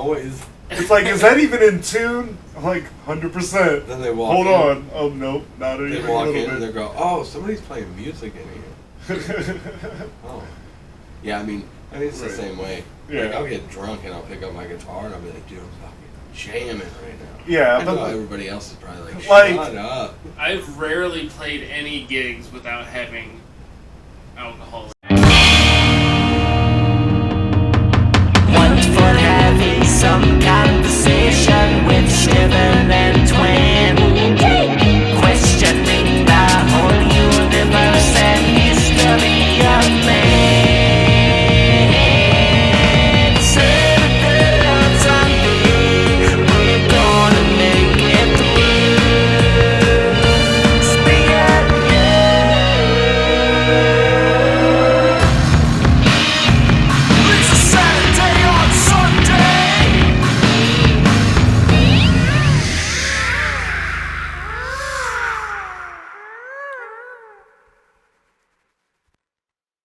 Noise. It's like, is that even in tune? I'm like, 100%. Then they walk Hold in. on. Oh, nope. Not even a little bit. They walk in and they go, oh, somebody's playing music in here. Oh. Yeah, I mean it's the same way. Yeah. Like, I'll get drunk and I'll pick up my guitar and I'll be like, dude, I'm fucking jamming right now. Yeah, I but know everybody else is probably like, shut up. I've rarely played any gigs without having alcohol. Want for having some conversation with Shivan and Twan, questioning the whole universe and history of man. Saturday on Sunday, we're gonna make it through. Speak up, yeah. It's a Saturday on Sunday.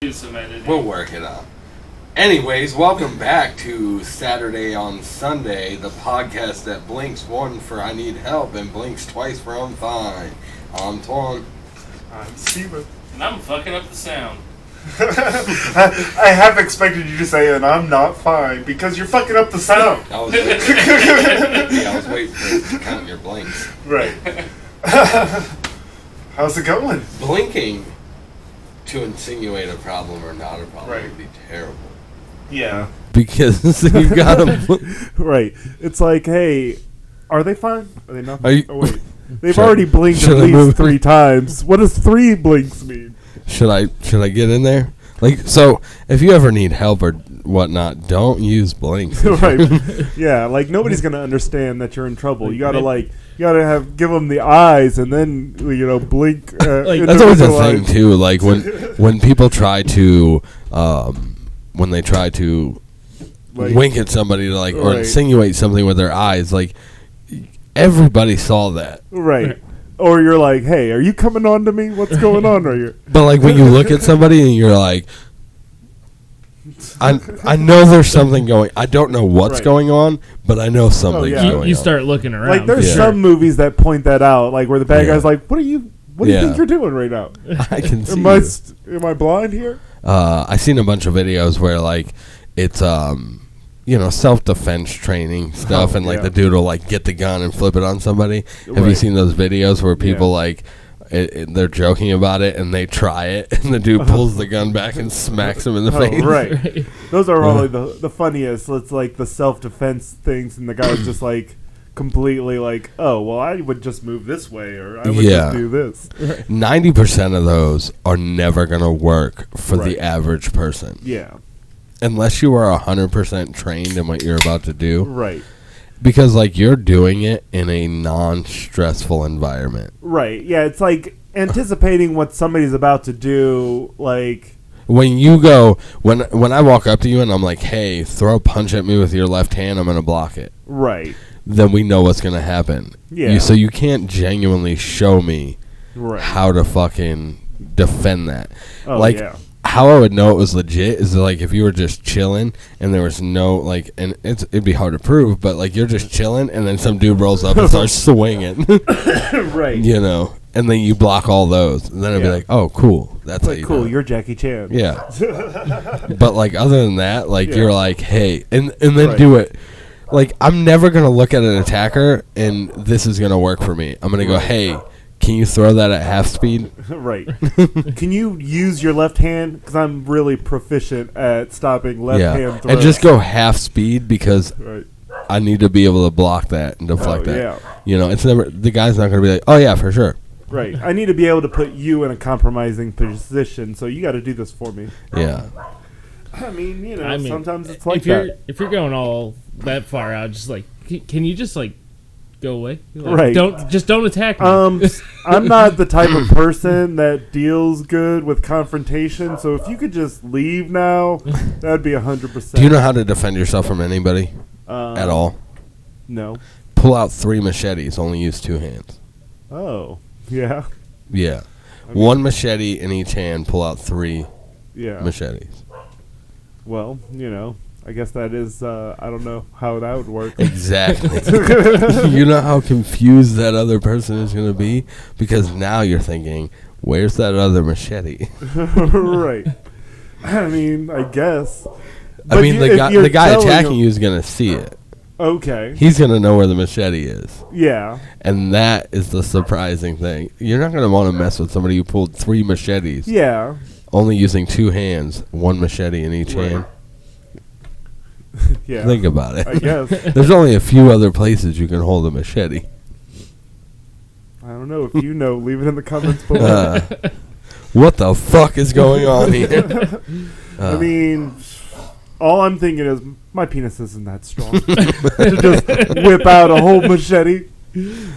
Do some editing. We'll work it out. Anyways, welcome back to Saturday on Sunday, the podcast that blinks one for I need help and blinks twice for I'm fine. I'm Twan. I'm Steven. And I'm fucking up the sound. I have expected you to say, and I'm not fine, because you're fucking up the sound. I was waiting for you to count your blinks. Right. How's it going? Blinking to insinuate a problem or not a problem Right. would be terrible. Yeah. Because you got them. Right. It's like, hey, are they fine? Are they not? Are you- Oh, wait. They've Should- already blinked should at I least move? 3 times. What does 3 blinks mean? Should I get in there? Like, so if you ever need help or whatnot, don't use blinks. Right. Yeah, like nobody's gonna understand that you're in trouble. You gotta give them the eyes and then blink. That's always a thing too. Like when people try to Like- wink at somebody to or Right. insinuate something with their eyes, like everybody saw that. Right. Or you're like, hey, are you coming on to me? What's going on right here? But like when you look at somebody and you're like, I know there's something going. I don't know what's Right. going on, but I know something's yeah. going You on. start looking around. Like there's Yeah. some movies that point that out, like where the bad Yeah. guy's like, what do you Yeah. think you're doing right now? I can see. Am I blind here? I've seen a bunch of videos where like it's self-defense training stuff, and like yeah. the dude will like get the gun and flip it on somebody. Have you Right. seen those videos where people Yeah. like they're joking about it and they try it and the dude pulls the gun back and smacks him in the face? Right. Those are probably the funniest. It's like the self-defense things, and the guy's just like completely like, oh, well, I would just move this way, or I would Yeah. just do this. 90% of those are never gonna work for the Right. average person, Yeah. unless you are 100% trained in what you're about to do. Right. Because like you're doing it in a non-stressful environment. Right. Yeah, it's like anticipating what somebody's about to do, like When you go, when I walk up to you and I'm like, hey, throw a punch at me with your left hand, I'm going to block it. right. Then we know what's going to happen. Yeah. So you can't genuinely show me Right. how to fucking defend that. Oh, like, yeah. how I would know it was legit is like if you were just chilling and there was no, like, and it'd be hard to prove, but like you're just chilling and then some dude rolls up and starts swinging. Right. You know, and then you block all those. And then it'd be Yeah. like, oh, cool. That's It's how like, you cool, do it. you're Jackie Chan. Yeah. But like other than that, like Yeah. you're like, hey, and then Right. do it. Like I'm never gonna look at an attacker and this is gonna work for me. I'm gonna go, hey, can you throw that at half speed? Right. Can you use your left hand? Because I'm really proficient at stopping left hand throws. And just go half speed because Right. I need to be able to block that and deflect Oh, that. yeah. You know, it's never the guy's not gonna be like, oh yeah, for sure. Right. I need to be able to put you in a compromising position, so you got to do this for me. Yeah. I mean, sometimes it's if like you're that. if you're going all that far out, just like can you just like go away? Like, Right. Don't attack me. I'm not the type of person that deals good with confrontation, so if you could just leave now, that'd be 100%. Do you know how to defend yourself from anybody at all? No. Pull out 3 machetes, only use 2 hands. Oh. Yeah. Yeah. I mean, 1 machete in each hand, pull out 3 Yeah. machetes. Well, I guess that is, I don't know how that would work. Exactly. You know how confused that other person is going to be? Because now you're thinking, where's that other machete? Right. I mean, I guess. I mean, the guy attacking you is going to see it. Okay. He's going to know where the machete is. Yeah. And that is the surprising thing. You're not going to want to mess with somebody who pulled 3 machetes. Yeah. Only using 2 hands, 1 machete in each hand. Yeah. Think about it. I guess. There's only a few other places you can hold a machete. I don't know. If you know, leave it in the comments below. What the fuck is going on here? I mean, all I'm thinking is my penis isn't that strong to just whip out a whole machete.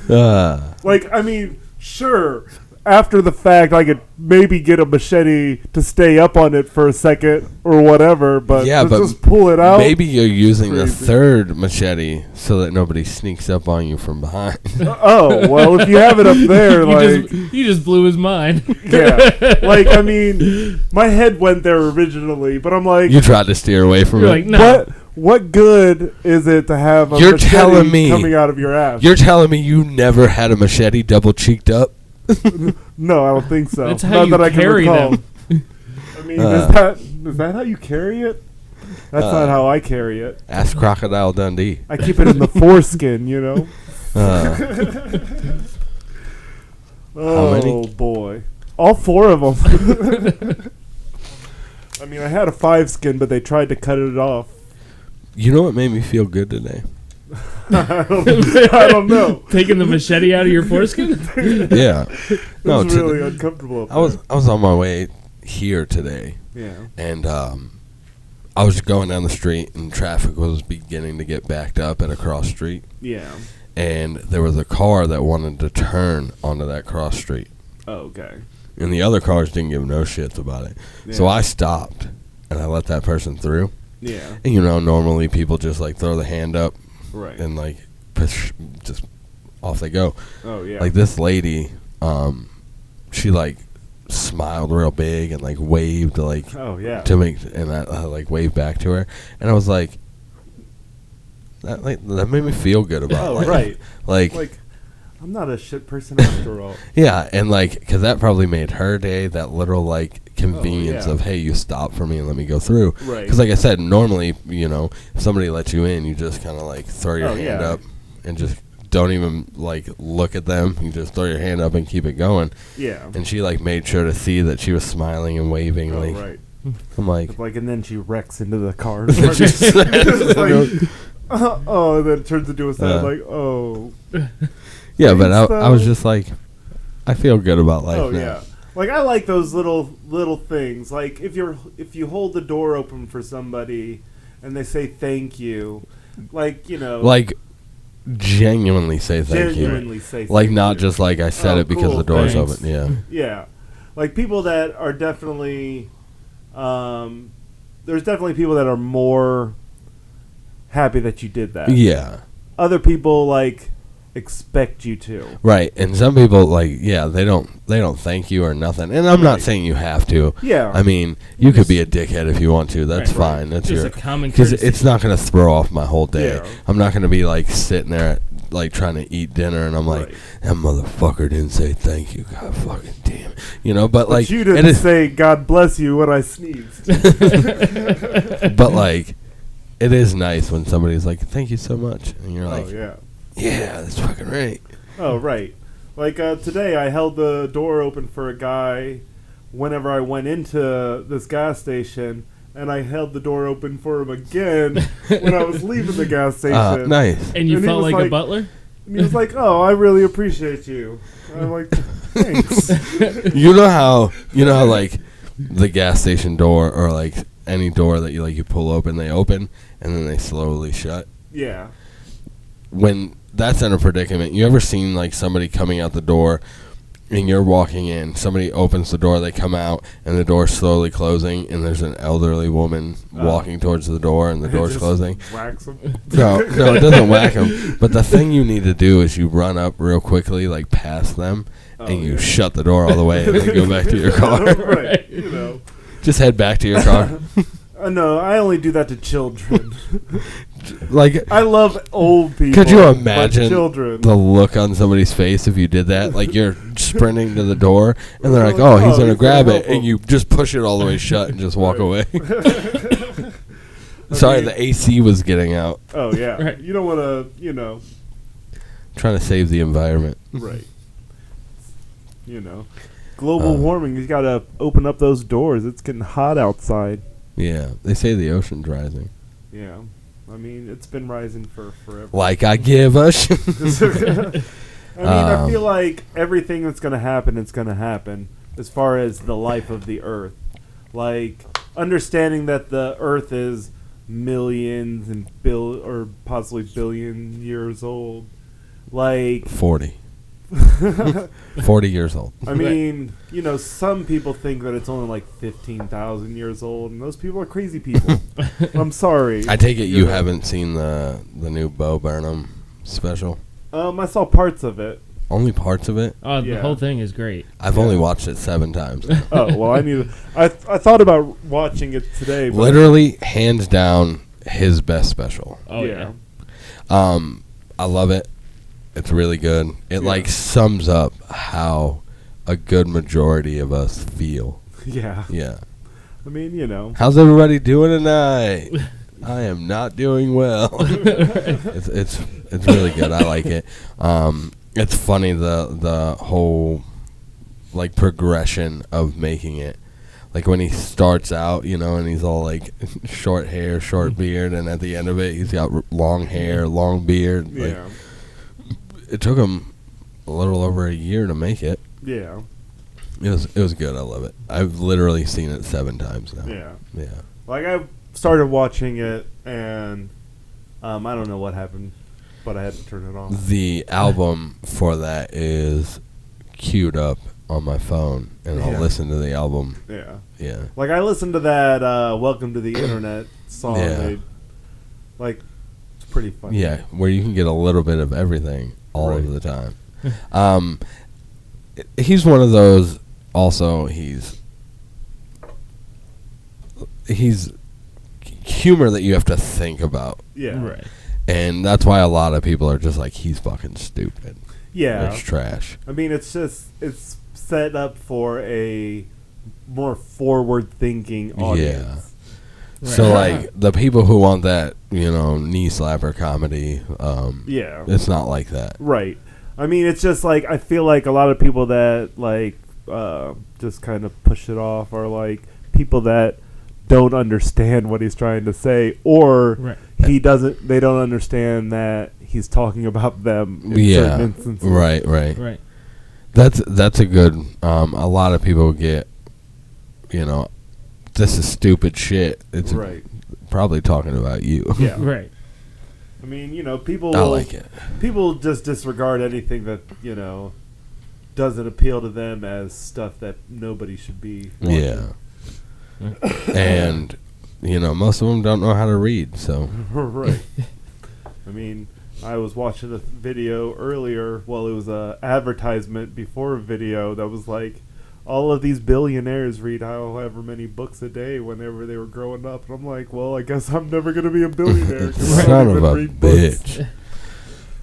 Like, I mean, sure, after the fact, I could maybe get a machete to stay up on it for a second or whatever, but Yeah, to but just pull it out. maybe you're using the Crazy. 3rd machete so that nobody sneaks up on you from behind. Oh, well, if you have it up there, like, you just blew his mind. yeah. Like, I mean, my head went there originally, but I'm like, You tried to steer away from You're it. like, no. what good is it to have a You're machete telling me- coming out of your ass? You're telling me you never had a machete double cheeked up? No, I don't think so. That's how Not you that I can carry recall. them. I mean, is that how you carry it? That's not how I carry it. Ask Crocodile Dundee. I keep it in the foreskin, you know. Oh many? boy, all 4 of them. I mean, I had a 5 skin, but they tried to cut it off. You know what made me feel good today? I don't know. Taking the machete out of your foreskin? Yeah. It was really uncomfortable. Up I was on my way here today, there. and I was going down the street, and traffic was beginning to get backed up at a cross street, Yeah. and there was a car that wanted to turn onto that cross street, Oh, okay. and the other cars didn't give no shits about it. So Yeah. I stopped, and I let that person through. Yeah. And you know, normally people just like throw the hand up Right. and like push, just off they go. Oh yeah. Like this lady, she like smiled real big and like waved like Oh yeah. to make, and I like waved back to her, and I was like, that made me feel good about Oh life. right. Like I'm not a shit person after all. yeah, and like because that probably made her day, that little like convenience yeah. of, hey, you stop for me and let me go through. Right. Because like I said, normally, you know, if somebody lets you in, you just kind of like throw your hand yeah. up and just don't even like look at them. You just throw your hand up and keep it going. Yeah. And she like made sure to see that she was smiling and waving. Oh like right. I'm like, Like, and then she wrecks into the car. She said- It's like, oh, and then it turns into a sound like, oh. yeah, but Thanks, I was though. just like, I feel good about life Oh now. yeah. Like I like those little things. Like if you hold the door open for somebody and they say thank you, like, you know, Like genuinely say thank you. genuinely say Like thank not you. just like I said Oh, it because cool, the door's thanks. open. Yeah. Yeah. Like people that are definitely there's definitely people that are more happy that you did that. Yeah. Other people like expect you to. Right, and some people like they don't thank you or nothing. And I'm not Right. saying you have to. Yeah. I mean, you could be a dickhead if you want to. That's Right. fine. That's Just your a common because courtesy. it's not going to throw off my whole day. Yeah. I'm not going to be like sitting there like trying to eat dinner and I'm like, Right. that motherfucker didn't say thank you. God fucking damn it. You know, but like you it didn't is- say God bless you when I sneezed. but like it is nice when somebody's like, thank you so much, and you're like, Oh yeah. yeah, that's fucking right. Oh, right. Like, today I held the door open for a guy whenever I went into this gas station, and I held the door open for him again when I was leaving the gas station. Nice. And you And he felt was like a like- butler? And he was like, oh, I really appreciate you. And I'm like, thanks. You know how like the gas station door or like any door that you pull open, they open and then they slowly shut. Yeah. When that's in a predicament, you ever seen like somebody coming out the door and you're walking in, somebody opens the door, they come out and the door's slowly closing and there's an elderly woman walking towards the door and the door's Just closing? Whacks him. No, it doesn't whack them. But the thing you need to do is you run up real quickly, like past them, and you shut the door all the way and then go back to your car. Right. You know. Just head back to your car. No, I only do that to children. Like, I love old people. could you but imagine children? the look on somebody's face if you did that? Like, you're sprinting to the door, and they're like, Like, "Oh, oh, he's gonna he's grab gonna it," help and him. you just push it all the way shut and just walk away. Sorry, mean- the AC was getting out. Oh yeah, Right. you don't want to, Trying to save the environment. right? Global warming. You got to open up those doors. It's getting hot outside. Yeah, they say the ocean's rising. Yeah, I mean it's been rising for forever. Like I give a shit. I feel like everything that's going to happen, it's going to happen as far as the life of the Earth. Like, understanding that the Earth is millions and or possibly billion years old. Like, 40. 40 years old. I mean, some people think that it's only like 15,000 years old, and those people are crazy people. I'm sorry. I take it you haven't seen the new Bo Burnham special? I saw parts of it. Only parts of it? Oh, Yeah. the whole thing is great. I've only watched it 7 times. Oh, well, I thought about watching it today. But Literally, hands down, his best special. Oh yeah. I love it. It's really good. It like sums up how a good majority of us feel. Yeah. Yeah. I mean, How's everybody doing tonight? I am not doing well. it's really good. I like it. It's funny the whole like progression of making it. Like when he starts out, and he's all like short hair, short beard, and at the end of it, he's got long hair, long beard. Like, yeah. it took him a little over a year to make it. Yeah. It was good. I love it. I've literally seen it 7 times now. Yeah. Yeah. Like, I started watching it, and I don't know what happened, but I had to turn it off. The album for that is queued up on my phone, and I'll listen to the album. Yeah. Yeah. Like, I listened to that Welcome to the Internet song. Yeah. Like, it's pretty funny. Yeah, where you can get a little bit of everything all of the time. He's one of those. Also, he's humor that you have to think about, Yeah. Right. and that's why a lot of people are just like, he's fucking stupid. Yeah. It's trash. I mean, it's set up for a more forward-thinking audience. So like the people who want that, knee slapper comedy, Yeah. it's not like that. Right. I mean, it's just like, I feel like a lot of people that like just kind of push it off are like people that don't understand what he's trying to say, or Right. they don't understand that he's talking about them in certain instances. Right. Right. That's a good. A lot of people get, this is stupid shit. It's Right. probably talking about you. Yeah. Right. I mean, people I like it. People just disregard anything that, doesn't appeal to them as stuff that nobody should be watching. Yeah. And, most of them don't know how to read, so. Right. I mean, I was watching a video earlier. Well, it was a advertisement before a video that was like, all of these billionaires read however many books a day whenever they were growing up. And I'm like, well, I guess I'm never going to be a billionaire. 'Cause I Son don't of even a read books. bitch.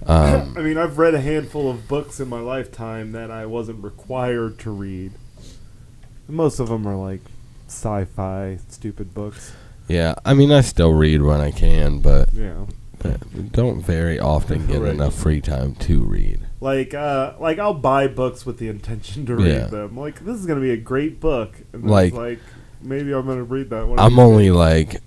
I mean, I've read a handful of books in my lifetime that I wasn't required to read. Most of them are like sci-fi, stupid books. Yeah, I mean, I still read when I can, but Yeah. don't very often get Right. enough free time to read. Like I'll buy books with the intention to read Yeah. them. Like, this is gonna be a great book, and then Like- it's like maybe I'm gonna read that one. I'm only like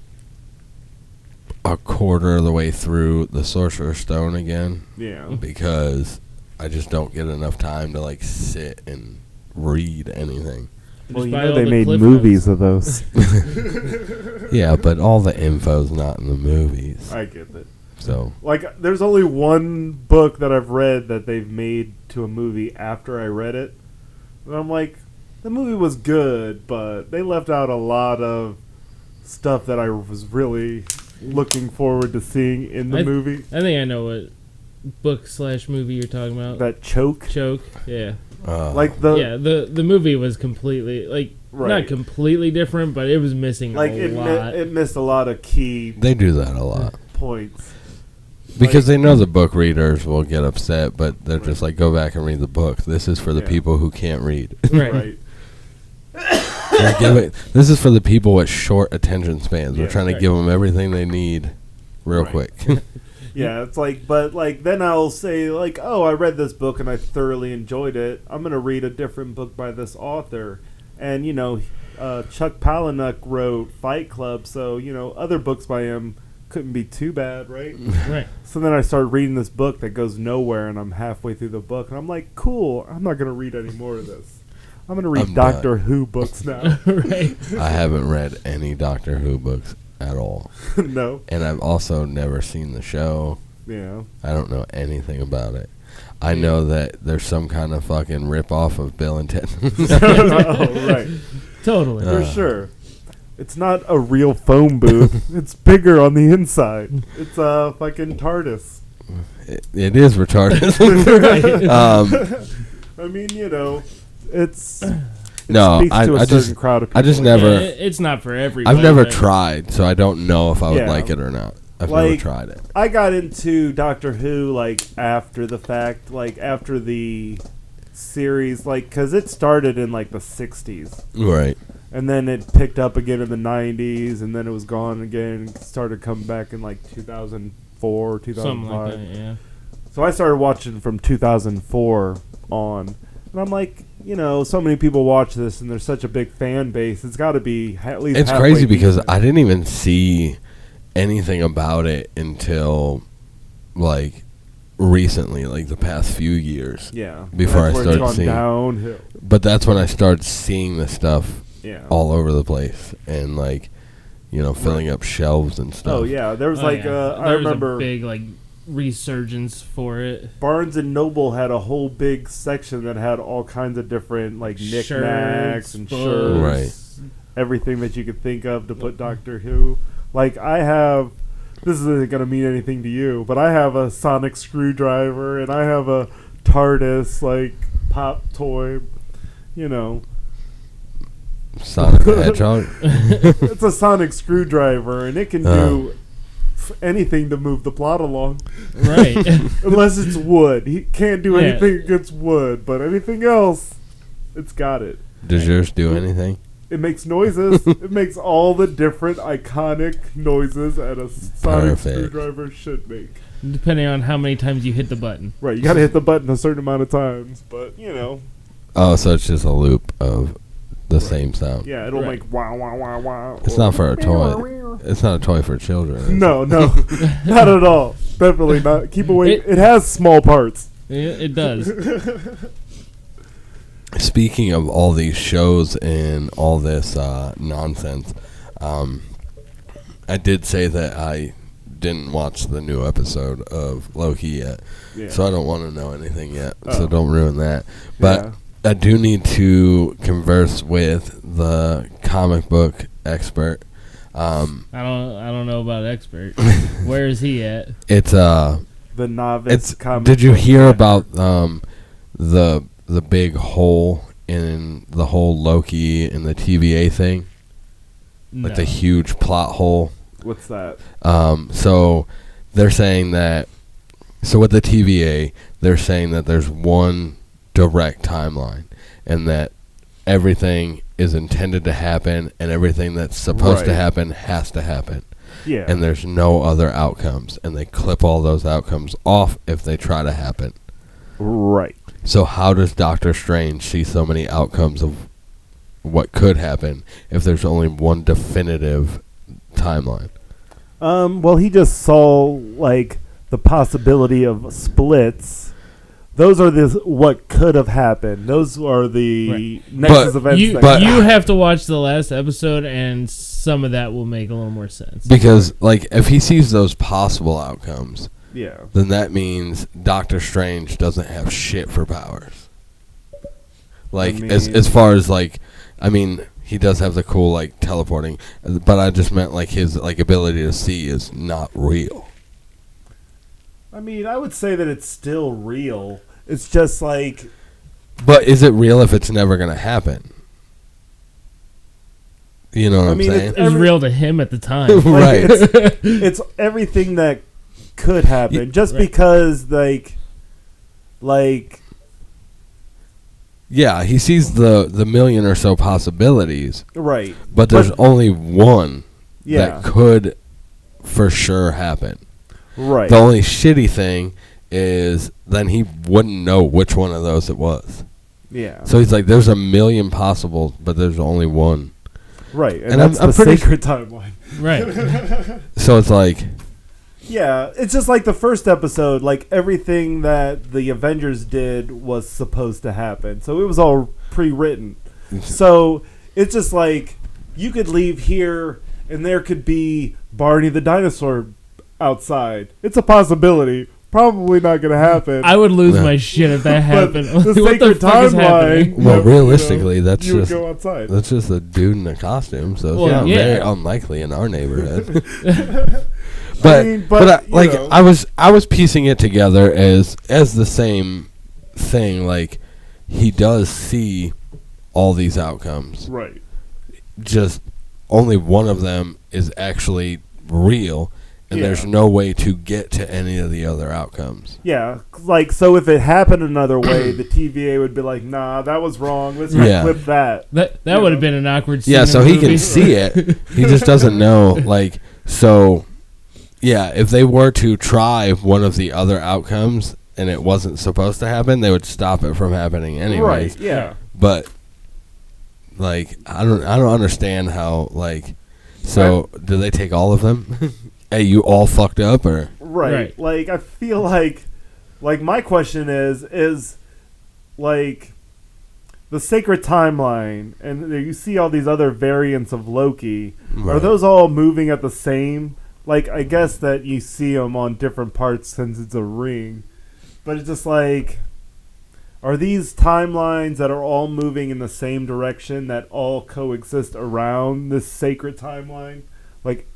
a quarter of the way through The Sorcerer's Stone again Yeah. because I just don't get enough time to like sit and read anything. Well, Just you buy know all they the made Cliff movies Notes. of those. Yeah, but all the info's not in the movies. I get it. So Like, there's only one book that I've read that they've made to a movie after I read it. And I'm like, the movie was good, but they left out a lot of stuff that I was really looking forward to seeing in the movie. I think I know what book/movie you're talking about. That Choke. Choke. Yeah. Like the Yeah. The movie was completely like not completely different, but it was missing like a lot. It missed a lot of key They do that a lot. points. Because they know the book readers will get upset, but they're just like, go back and read the book. This is for the people who can't read. Right. This is for the people with short attention spans. We're trying to right. give them everything they need real quick. Yeah, it's like, but like then I'll say like, oh, I read this book and I thoroughly enjoyed it. I'm gonna read a different book by this author, and you know, Chuck Palahniuk wrote Fight Club, so you know, other books by him couldn't be too bad, right? Right. So then I started reading this book that goes nowhere, and I'm halfway through the book, and I'm like, cool, I'm not gonna read any more of this. I'm gonna read Doctor Who books now. Right. I haven't read any Doctor Who books at all. No. And I've also never seen the show. Yeah. I don't know anything about it. I know that there's some kind of fucking rip-off of Bill and Ted. Oh, right. Totally. For sure. It's not a real phone booth. It's bigger on the inside. It's a fucking TARDIS. It is retarded. I mean, you know, it's... No, speaks to a I just certain crowd of people. I just never. It's not for everybody. I've never but- tried, so I don't know if I would Yeah. like it or not. I've never Like, tried it. I got into Doctor Who, like, after the fact, like, after the series, like, because it started in, like, the 60s. Right. And then it picked up again in the 90s, and then it was gone again, and started coming back in, like, 2004, 2005. Something like that, yeah. So I started watching from 2004 on. And I'm like, you know, so many people watch this, and there's such a big fan base. It's got to be at least It's halfway crazy because decent. I didn't even see anything about it until, like, recently, like the past few years. Yeah. Before That's I where started it's gone seeing. downhill. But that's when I started seeing the stuff Yeah. all over the place and, like, you know, filling up shelves and stuff. Oh yeah, there was Oh, like yeah. I There was remember a big like resurgence for it. Barnes and Noble had a whole big section that had all kinds of different like knickknacks Shirts, and books. shirts, everything that you could think of to put Doctor Who. Like I have, this isn't gonna mean anything to you, but I have a sonic screwdriver and I have a TARDIS like pop toy. You know, Sonic the Hedgehog. it's a sonic screwdriver and it can do anything to move the plot along. Right. Unless it's wood. He can't do Yeah. anything against wood, but anything else, it's got it. Does yours do anything? It makes noises. It makes all the different iconic noises that a sonic Perfect. screwdriver should make. Depending on how many times you hit the button. Right, you gotta hit the button a certain amount of times, but you know, Oh, so it's just a loop of the same sound. yeah, it'll Right. make wow, wow, wow, wow. It's or not for a toy. It's not a toy for children. is it? No, not at all. Definitely not. Keep away. It- It has small parts. It does. Speaking of all these shows and all this nonsense, I did say that I didn't watch the new episode of Loki yet, Yeah. so I don't want to know anything yet. Oh. So don't ruin that. But Yeah. I do need to converse with the comic book expert. I don't know about expert. Where is he at? It's The novice comic. Did you book hear guy. about the big hole in the whole Loki and the TVA thing? Like the No. huge plot hole. What's that? So they're saying that. So with the TVA, they're saying that there's one direct timeline, and that everything is intended to happen, and everything that's supposed to Right. happen has to happen. Yeah. And there's no other outcomes, and they clip all those outcomes off if they try to happen. Right. So how does Doctor Strange see so many outcomes of what could happen if there's only one definitive timeline? Well, he just saw like the possibility of splits. Those are what could have happened. Those are the nexus But events. You, that you have to watch the last episode, and some of that will make a little more sense. Because, like, if he sees those possible outcomes, yeah. then that means Doctor Strange doesn't have shit for powers. Like, I mean- as far as, like, I mean, he does have the cool, like, teleporting, but I just meant, like, his, like, ability to see is not real. I mean, I would say that it's still real. It's just like But is it real if it's never going to happen? You know what I'm saying? It was real to him at the time. Right. It's everything that could happen. Just because, like, yeah, he sees the million or so possibilities. right. But there's only one Yeah. that could for sure happen. Right. The only shitty thing is then he wouldn't know which one of those it was. Yeah. So he's like, there's a million possible, but there's only one. Right. And, And that's I'm the pretty sacred timeline. Right. So it's like, Yeah, it's just like the first episode, like everything that the Avengers did was supposed to happen. So it was all pre-written. So it's just like you could leave here and there could be Barney the dinosaur outside. It's a possibility. Probably not going to happen. I would lose my shit if that But happened. the What the sacred fuck is happening? timeline. well, realistically, that's you would just go outside. that's just a dude in a costume, so it's Well, not yeah. very unlikely in our neighborhood. But you like know. I was piecing it together as the same thing. Like he does see all these outcomes. Right. Just only one of them is actually real, and there's no way to get to any of the other outcomes. Yeah, like, so if it happened another way, the TVA would be like, nah, that was wrong. Let's flip that. That would have been an awkward scene. Yeah, so in the he can movie. see it. He just doesn't know. Like, so, yeah, if they were to try one of the other outcomes and it wasn't supposed to happen, they would stop it from happening anyways. Right, yeah. But, like, I don't understand how, like, so do they take all of them? Hey, you all fucked up, or? Right. Like, I feel like my question is like the sacred timeline, and you see all these other variants of Loki. Right. Are those all moving at the same? Like, I guess that you see them on different parts since it's a ring, but it's just like, are these timelines that are all moving in the same direction that all coexist around this sacred timeline? Like,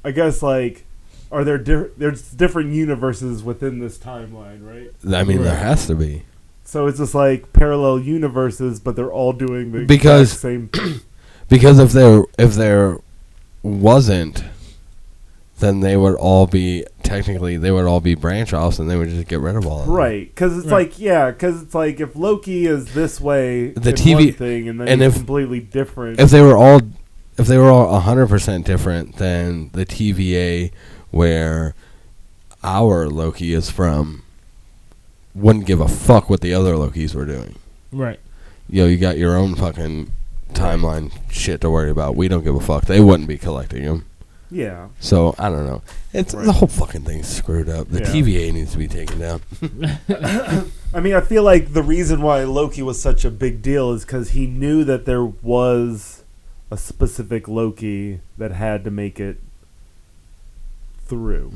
I guess, like, are there there's different universes within this timeline, right? I mean, there has to be. So it's just like parallel universes, but they're all doing the Because- exact same. Because if there wasn't, then they would all be branch offs, and they would just get rid of all of them. Right, because it's like, because it's like if Loki is this way, The in TV one thing, and then and he's if- completely different. If they were all 100% different, then the TVA where our Loki is from wouldn't give a fuck what the other Lokis were doing. Right. Yo, you got your own fucking timeline shit to worry about. We don't give a fuck. They wouldn't be collecting them. Yeah. So, I don't know. The whole fucking thing's screwed up. The TVA needs to be taken down. I mean, I feel like the reason why Loki was such a big deal is because he knew that there was a specific Loki that had to make it through.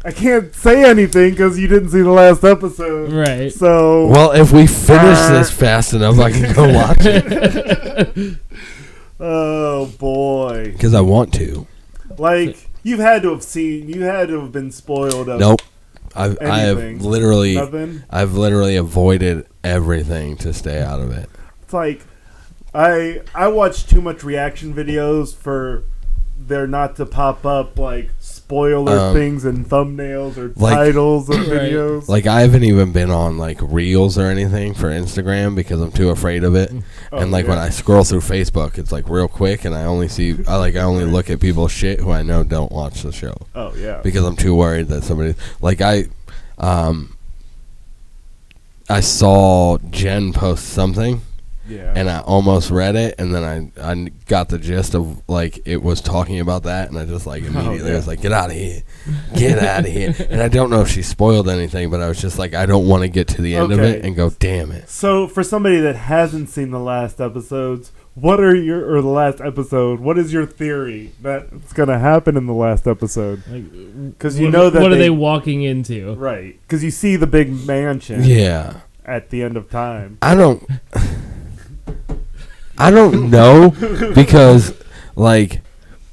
I can't say anything because you didn't see the last episode. Right. So, Well, if we finish this fast enough, I can go watch it. oh boy. Because I want to. Like, you had to have been spoiled of Nope. I have anything. literally Nothing? I've literally avoided everything to stay out of it. It's like I watch too much reaction videos for there not to pop up like spoiler things and thumbnails or like- titles of Right. videos. Like, I haven't even been on like Reels or anything for Instagram because I'm too afraid of it. And like when I scroll through Facebook, it's like real quick, and I only look at people's shit who I know don't watch the show. Oh yeah. Because I'm too worried that somebody like I saw Jen post something. Yeah. And I almost read it, and then I got the gist of, like, it was talking about that, and I just, like, immediately was like, get out of here. Get out of here. And I don't know if she spoiled anything, but I was just like, I don't want to get to the end of it and go, damn it. So for somebody that hasn't seen the last episodes, what is your theory that's going to happen in the last episode? Because you know that what are they walking into? Right. Because you see the big mansion Yeah. at the end of time. I don't know, because, like,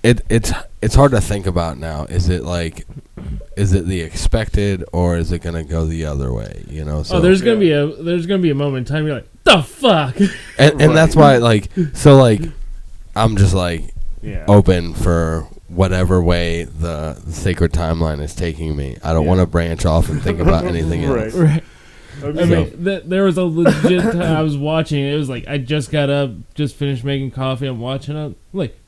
it's hard to think about now. Is it the expected, or is it gonna go the other way? You know. So there's gonna be a moment in time you're like, the fuck. and that's why, like, so, like, I'm just like Yeah. open for whatever way the sacred timeline is taking me. I don't want to branch off and think about anything else. Right. I I mean, there was a legit time I was watching. It was like I just got up, just finished making coffee. I'm watching it. I'm like,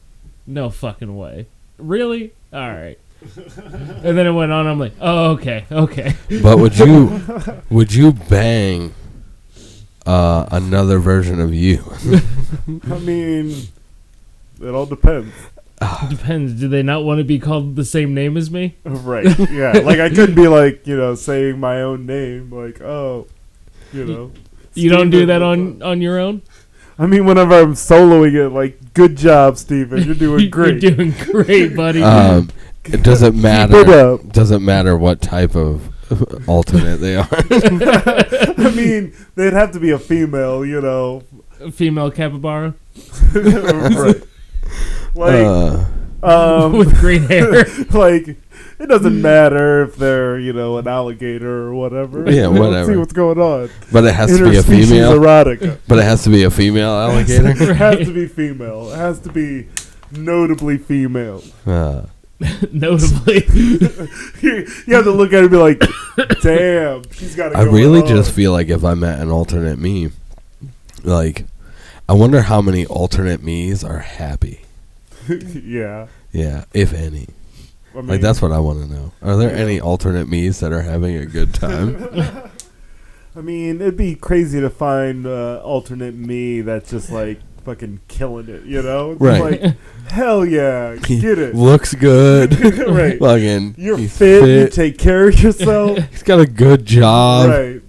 no fucking way. Really? All right. And then it went on. I'm like, oh, okay. But would you bang another version of you? I mean, it all depends. Depends. Do they not want to be called the same name as me? Right. Yeah. Like I couldn't be like, saying my own name. Like, oh, You don't do that on your own? I mean, whenever I'm soloing it, like, good job, Steven. You're doing great. You're doing great, buddy. It doesn't matter. Keep it up. Doesn't matter what type of alternate they are. I mean, they'd have to be a female, A female capybara right. Like, with green hair. like, it doesn't matter if they're, an alligator or whatever. Yeah, Let's whatever. see what's going on. But it has to be a Interspecies female. erotica. But it has to be a female alligator. It has to be female. It has to be notably female. Notably. You have to look at it and be like, damn, she's got to go I really on. just feel like if I met an alternate me, like, I wonder how many alternate me's are happy. Yeah. Yeah, if any. I mean, Like, that's what I want to know. Are there any alternate me's that are having a good time? I mean, it'd be crazy to find alternate me that's just like fucking killing it, It's Right. like, hell yeah, get it. Looks good. Right. Fucking, You're he's fit, you take care of yourself. He's got a good job. Right.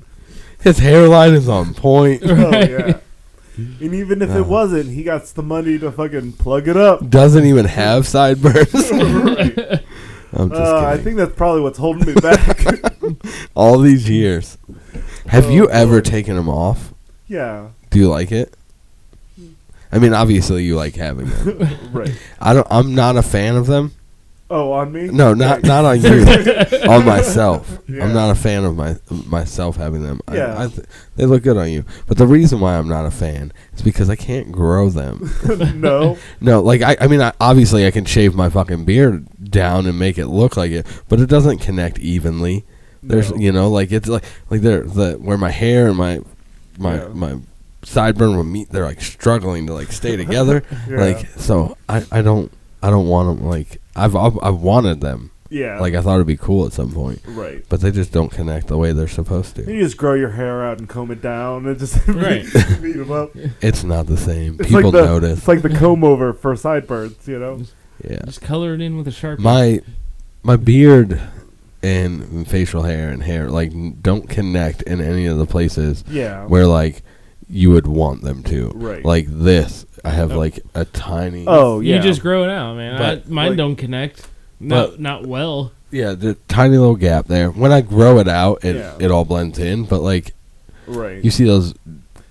His hairline is on point. Oh, yeah. And even if it wasn't, he got the money to fucking plug it up. Doesn't even have sideburns. Right. I'm just I kidding. think that's probably what's holding me back. All these years. Have Oh, you ever Lord. taken them off? Yeah. Do you like it? I mean, obviously you like having them. Right. I'm not a fan of them. Oh, on me? No, not on you. On myself. Yeah. I'm not a fan of myself having them. Yeah. They look good on you. But the reason why I'm not a fan is because I can't grow them. No. No, like, I mean, obviously I can shave my fucking beard down and make it look like it, but it doesn't connect evenly. There's, No. like, it's like where my hair and my sideburn will meet, they're like struggling to like stay together. Yeah. Like, so I don't want them. Like, I've wanted them. Yeah. Like, I thought it'd be cool at some point, Right. but they just don't connect the way they're supposed to. You just grow your hair out and comb it down and just Right. beat them up. It's not the same. It's People like notice. It's like the comb over for sideburns, Yeah. Just color it in with a Sharpie. My beard and facial hair and hair like don't connect in any of the places Yeah. where like you would want them to. Right. Like this, I have like a tiny. Oh, yeah. You just grow it out, man. But, Mine like- don't connect. But- Not well. Yeah, the tiny little gap there. When I grow it out, Yeah. it all blends in. But like Right. you see those,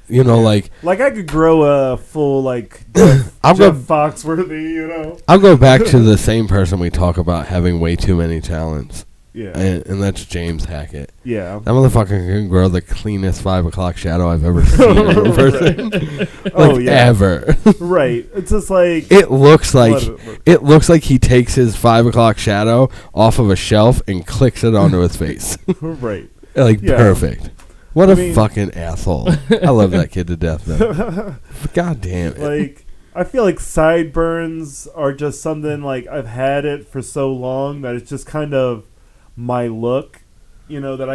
like Like I could grow a full like I'll Jeff go. Foxworthy, I'll go back to the same person we talk about having way too many talents, Yeah. and that's James Hackett. Yeah. That motherfucker can grow the cleanest 5 o'clock shadow I've ever seen in a person. Oh, yeah. Ever. Right. It's just like It looks like What- he takes his 5 o'clock shadow off of a shelf and clicks it onto his face. right. Like, Yeah. perfect. What I a mean- fucking asshole. I love that kid to death, though. God damn it. Like I feel like sideburns are just something like I've had it for so long that it's just kind of my look, that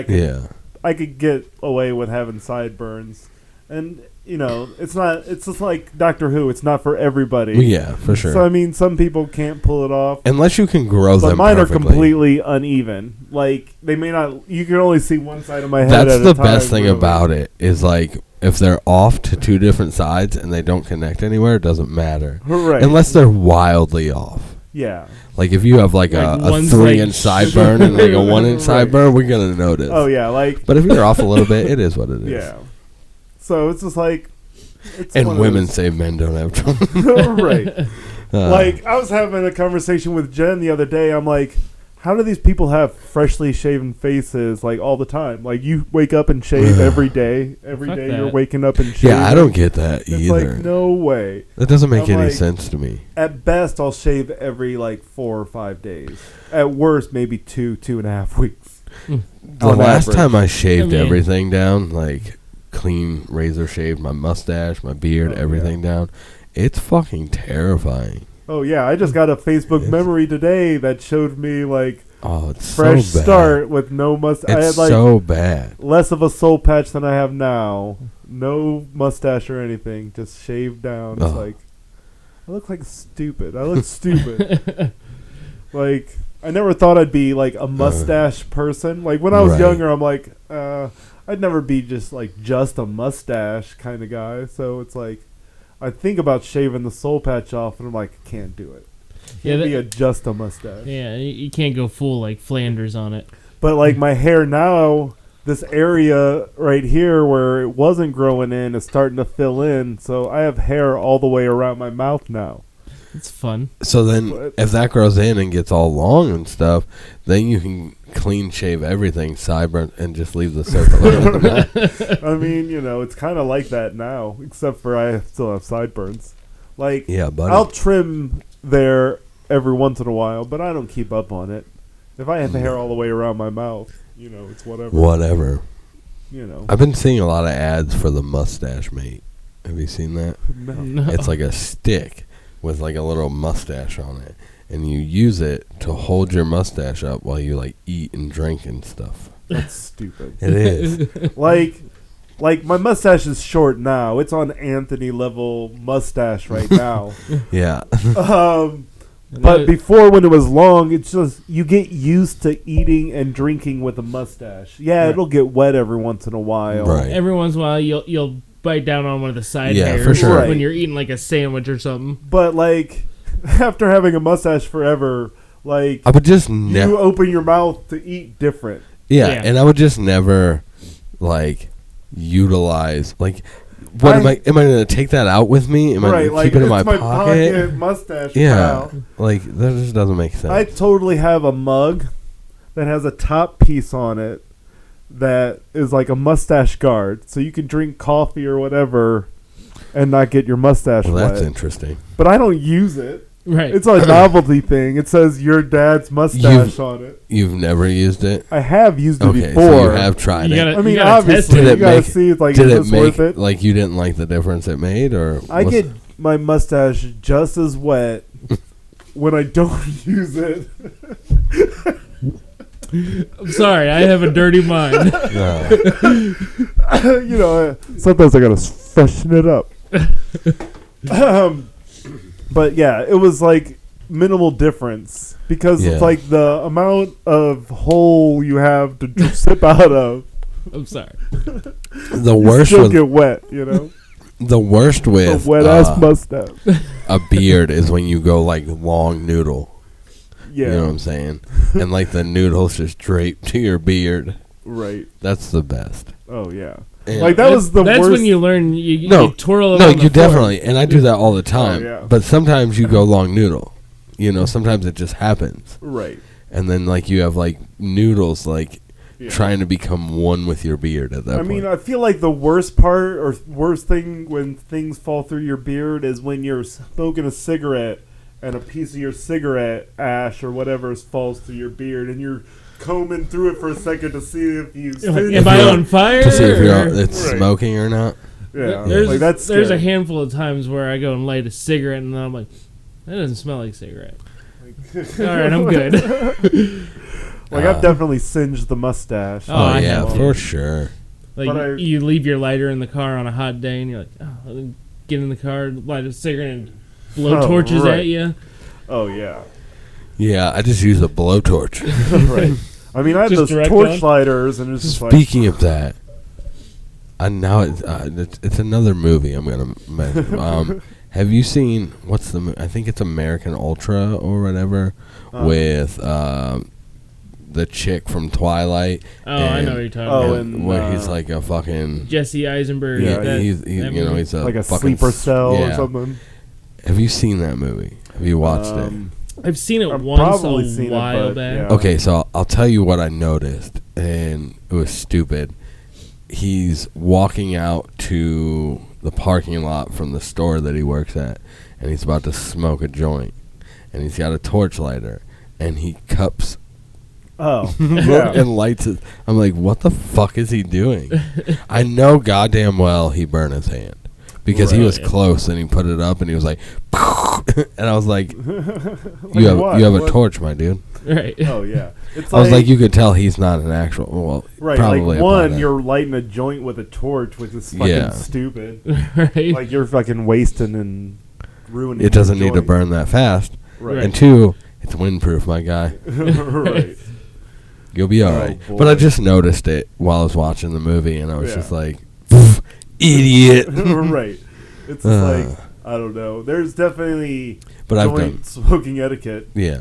I could get away with having sideburns. And it's just like Doctor Who, it's not for everybody. Yeah, for sure. So I mean, some people can't pull it off. Unless you can grow But them mine perfectly. are completely uneven. Like they may not. You can only see one side of my head. That's at the a time, best thing really. about it is like if they're off to two different sides and they don't connect anywhere, it doesn't matter. Right. Unless they're wildly off. Yeah. Like if you have like Like a one's 3-inch like- sideburn and like a 1-inch Right. sideburn, we're gonna notice. Oh yeah. Like But if you're off a little bit, it is what it is. yeah. So it's just like. It's And one of women those- say men don't have trouble. right. Like I was having a conversation with Jen the other day. I'm like, how do these people have freshly shaven faces like all the time? Like you wake up and shave every day. Every Fuck day that. you're waking up and shaving. Yeah, I don't get that It's either. like no way. That doesn't make I'm any like- sense to me. At best, I'll shave every like 4 or 5 days. At worst, maybe 2.5 weeks. The on last average. time I shaved I mean- everything down, like clean razor shaved, my mustache, my beard, Oh, everything down, it's fucking terrifying. Oh yeah, I just got a Facebook memory today that showed me like Oh, it's fresh so bad. start with no mustache. I It's had like so bad. less of a soul patch than I have now. No mustache or anything, just shaved down. It's Ugh. like I look like stupid. I look stupid. Like I never thought I'd be like a mustache person. Like when I was Right. younger, I'm like, I'd never be just a mustache kind of guy. So it's like I think about shaving the soul patch off, and I'm like, I can't do it. Yeah, Can't that- be just a mustache. Yeah, you can't go full like Flanders on it. But like my hair now, this area right here where it wasn't growing in is starting to fill in. So I have hair all the way around my mouth now. It's fun. So then, But- if that grows in and gets all long and stuff, then you can clean shave everything, sideburn, and just leave the circle. I mean, it's kind of like that now, except for I still have sideburns. Like, Yeah, buddy. I'll trim there every once in a while, but I don't keep up on it. If I have hair all the way around my mouth, it's whatever. Whatever. You know. I've been seeing a lot of ads for the mustache mate. Have you seen that? No. No. It's like a stick with like a little mustache on it, and you use it to hold your mustache up while you like eat and drink and stuff. That's stupid. It is. Like my mustache is short now. It's on Anthony level mustache right now. Yeah. But before, when it was long, it's just you get used to eating and drinking with a mustache. Yeah, Right. it'll get wet every once in a while. Right. Every once in a while, you'll bite down on one of the side Yeah, hairs for sure. Right. when you're eating like a sandwich or something. But like after having a mustache forever, like I would just you never. open your mouth to eat different. Yeah, Yeah. and I would just never like utilize like. What am I going to take that out with me? Am I Right, going to like keep it in it's my pocket? mustache. Yeah, pal. like that just doesn't make sense. I totally have a mug that has a top piece on it that is like a mustache guard, so you can drink coffee or whatever and not get your mustache well, wet. that's interesting. But I don't use it. Right. It's a novelty thing. It says your dad's mustache on it. You've never used it? I have used it Okay, before. so you have tried You it. gotta- I mean, gotta test obviously, Did you it gotta make- see like Did is it this make worth it? like you didn't like the difference it made, or I was- get my mustache just as wet when I don't use it. I'm sorry, I have a dirty mind. Sometimes I gotta freshen it up. But yeah, it was like minimal difference because Yeah. it's like the amount of hole you have to sip out of. I'm sorry. the You worst still with get wet, you know. the worst A with wet ass mustache. a beard is when you go like long noodle. Yeah, You know what I'm saying? And like the noodles just drape to your beard. right. That's the best. Oh yeah, And- like that was the That's worst. when you learn. You No, twirl it. No, on the you floor. definitely, and I do that all the time. yeah. But sometimes you go long noodle. You know, sometimes it just happens, right. and then like you have like noodles like Yeah. trying to become one with your beard at that I point. mean, I feel like the worst part or worst thing when things fall through your beard is when you're smoking a cigarette and a piece of your cigarette ash or whatever falls through your beard and you're combing through it for a second to see if you You're like, singe am I it. on fire? to see if or- it's Right. smoking or not. Yeah, There's, like that's there's a scary. handful of times where I go and light a cigarette and then I'm like, that doesn't smell like cigarette. All right, I'm good. Like I've definitely singed the mustache. Oh, Oh, I yeah, have for to. sure. Like But you leave your lighter in the car on a hot day and you're like, oh, then get in the car, light a cigarette, and blow Oh, torches right. at you. Oh yeah, Yeah, I just use a blowtorch. right. I mean, I have Just those direct torch on? lighters, and it's just like Speaking of that, now it's another movie I'm gonna mention. Have you seen what's the? I think it's American Ultra or whatever with the chick from Twilight. Oh, I know what you're talking about. and, where he's like a fucking. Jesse Eisenberg. Yeah, that- he's that you know movie. he's a like a fucking sleeper cell yeah. or something. Have you seen that movie? Have you watched it? I've seen it I've once probably a seen it, while but, back. yeah. Okay, so I'll tell you what I noticed, and it was stupid. He's walking out to the parking lot from the store that he works at, and he's about to smoke a joint, and he's got a torch lighter, and he cups Oh, yeah. and lights it. I'm like, what the fuck is he doing? I know goddamn well he burned his hand because he Right. was close, and he put it up, and he was like, and I was like, Like you what? have a What? torch, my dude. Right. Oh, yeah. It's I was like, you could tell he's not an actual. Well, right, probably like, one, about you're lighting a joint with a torch, which is fucking Yeah. stupid. Right. Like, you're fucking wasting and ruining it doesn't your need to joint. burn that fast. Right. And two, it's windproof, my guy. Right. You'll be Oh, alright. boy. But I just noticed it while I was watching the movie, and I was Yeah. just like, idiot. Right. It's just like, I don't know. There's definitely But I've joint done, smoking etiquette. yeah.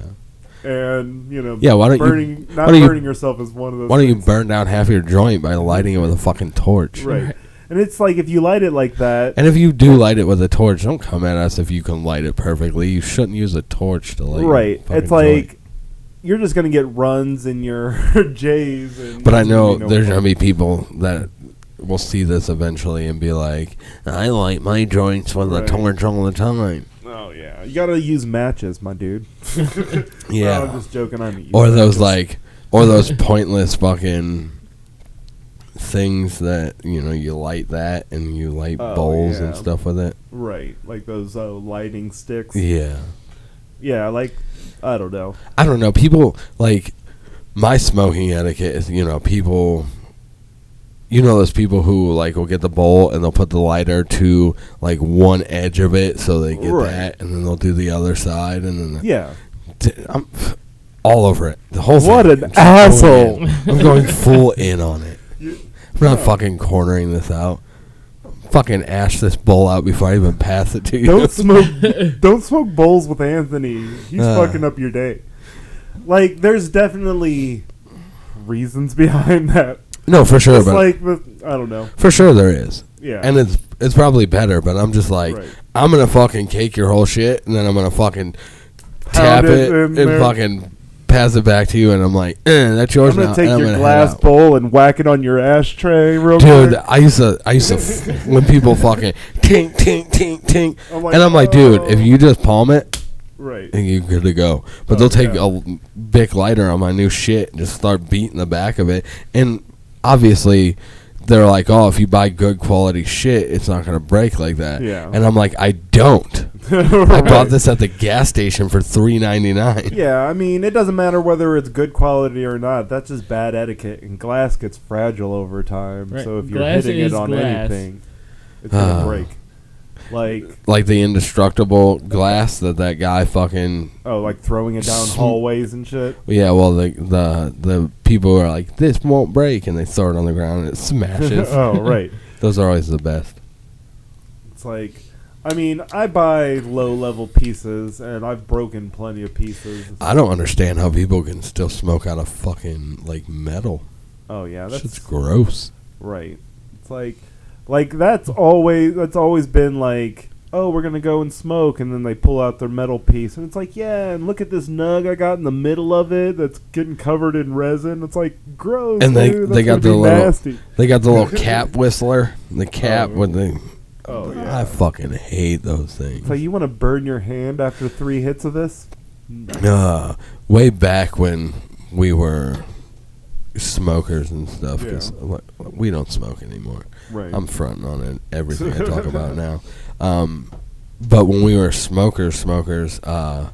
And, you know, Yeah, why don't you- burning, not why don't you- burning yourself is one of those Why don't you things. burn down half your joint by lighting it with a fucking torch? Right. And it's like, if you light it like that, And if you do light it with a torch, don't come at us if you can light it perfectly. You shouldn't use a torch to light. your right, fucking it's like, joint. you're just going to get runs in your J's. And But I it's know gonna be no there's fun. gonna be people that will see this eventually and be like, I light my joints with a Right. torch all the time. Oh, yeah. You got to use matches, my dude. Yeah. No, I'm just joking. I mean, Or those those pointless fucking things that, you know, you light that and you light Oh, bowls and yeah. stuff with it. Right, like those lighting sticks. Yeah. Yeah, like, I don't know. I don't know. People, like, my smoking etiquette is, you know, people, you know, those people who, like, will get the bowl and they'll put the lighter to, like, one edge of it so they get Right. that, and then they'll do the other side, and then Yeah. I'm all over it. The whole What thing. an I'm just going asshole. in. I'm going full in on it. You- I'm not fucking cornering this out. Fucking ash this bowl out before I even pass it to you. Don't smoke bowls with Anthony. He's fucking up your day. Like, there's definitely reasons behind that. No, for sure, It's but like, I don't know. for sure there is. Yeah. And it's probably better, but I'm just like, Right. I'm gonna fucking cake your whole shit, and then I'm gonna fucking tap Pound it in and there. fucking pass it back to you, and I'm like, that's yours I'm now. gonna take and I'm your gonna glass head out. bowl and whack it on your ashtray real Dude, quick. I used to when people fucking tink tink tink tink, I'm like, and I'm like, dude, oh. if you just palm it, Right. and you're good to go. But Oh, they'll take yeah. a big lighter on my new shit and just start beating the back of it. And obviously, they're like, oh, if you buy good quality shit, it's not gonna break like that. Yeah. And I'm like, I don't. I bought this at the gas station for $3.99. Yeah, I mean, it doesn't matter whether it's good quality or not. That's just bad etiquette, and glass gets fragile over time. Right. So if you're Glass hitting it is on glass. anything, it's gonna break. Like the indestructible glass that guy fucking. Like throwing it down hallways and shit. Yeah, well, the people are like, this won't break, and they throw it on the ground and it smashes. Oh, right. Those are always the best. It's like, I mean, I buy low-level pieces, and I've broken plenty of pieces. I don't understand how people can still smoke out of fucking, like, metal. Oh yeah, Shit's that's gross. right. It's like that's always been like, oh, we're gonna go and smoke, and then they pull out their metal piece, and it's like, yeah, and look at this nug I got in the middle of it that's getting covered in resin. It's like gross. And they dude. got That's the gonna be little nasty. they got the little cap whistler, the cap Oh. with the. Oh yeah. I fucking hate those things. So you want to burn your hand after 3 hits of this? Way back when we were smokers and stuff, 'cause we don't smoke anymore. Right. I'm fronting on it, everything I talk about now. But when we were smokers, my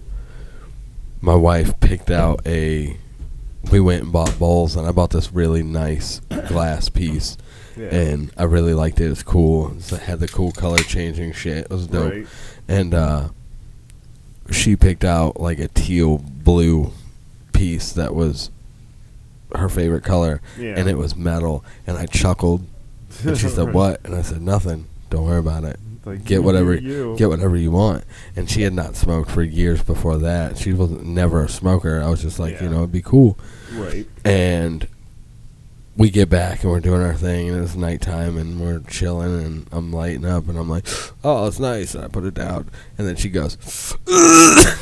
wife picked out we went and bought bowls, and I bought this really nice glass piece, Yeah. and I really liked it. It's cool. It had the cool color changing shit. It was dope. Right. And she picked out like a teal blue piece that was her favorite color, Yeah. and it was metal. And I chuckled, and she said, Right. "What?" And I said, "Nothing. Don't worry about it. Like, Get you whatever do get whatever you want." And she had not smoked for years before that. She wasn't never a smoker. I was just like, Yeah. it'd be cool. Right. And we get back and we're doing our thing, and it's nighttime, and we're chilling, and I'm lighting up, and I'm like, oh, it's nice, and I put it down, and then she goes, I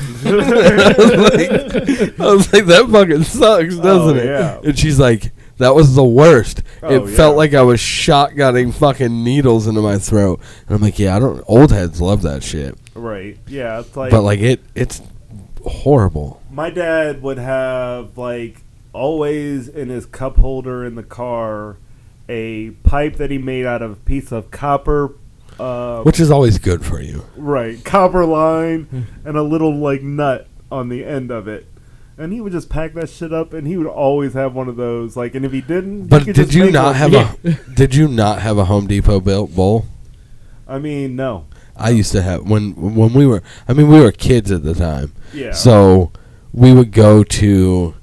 was like, that fucking sucks, doesn't it? Yeah. And she's like, that was the worst. Oh, It felt like I was shotgunning fucking needles into my throat. And I'm like, yeah, old heads love that shit. Right. Yeah. It's like. But like it's horrible. My dad would have like always in his cup holder in the car a pipe that he made out of a piece of copper. Which is always good for you. Right. Copper line and a little like nut on the end of it. And he would just pack that shit up, and he would always have one of those. Like, and if he didn't, but he could did just you make not one. have did you not have a Home Depot built bowl? I mean, no. I used to have when we were. I mean, we were kids at the time. Yeah. So we would go to,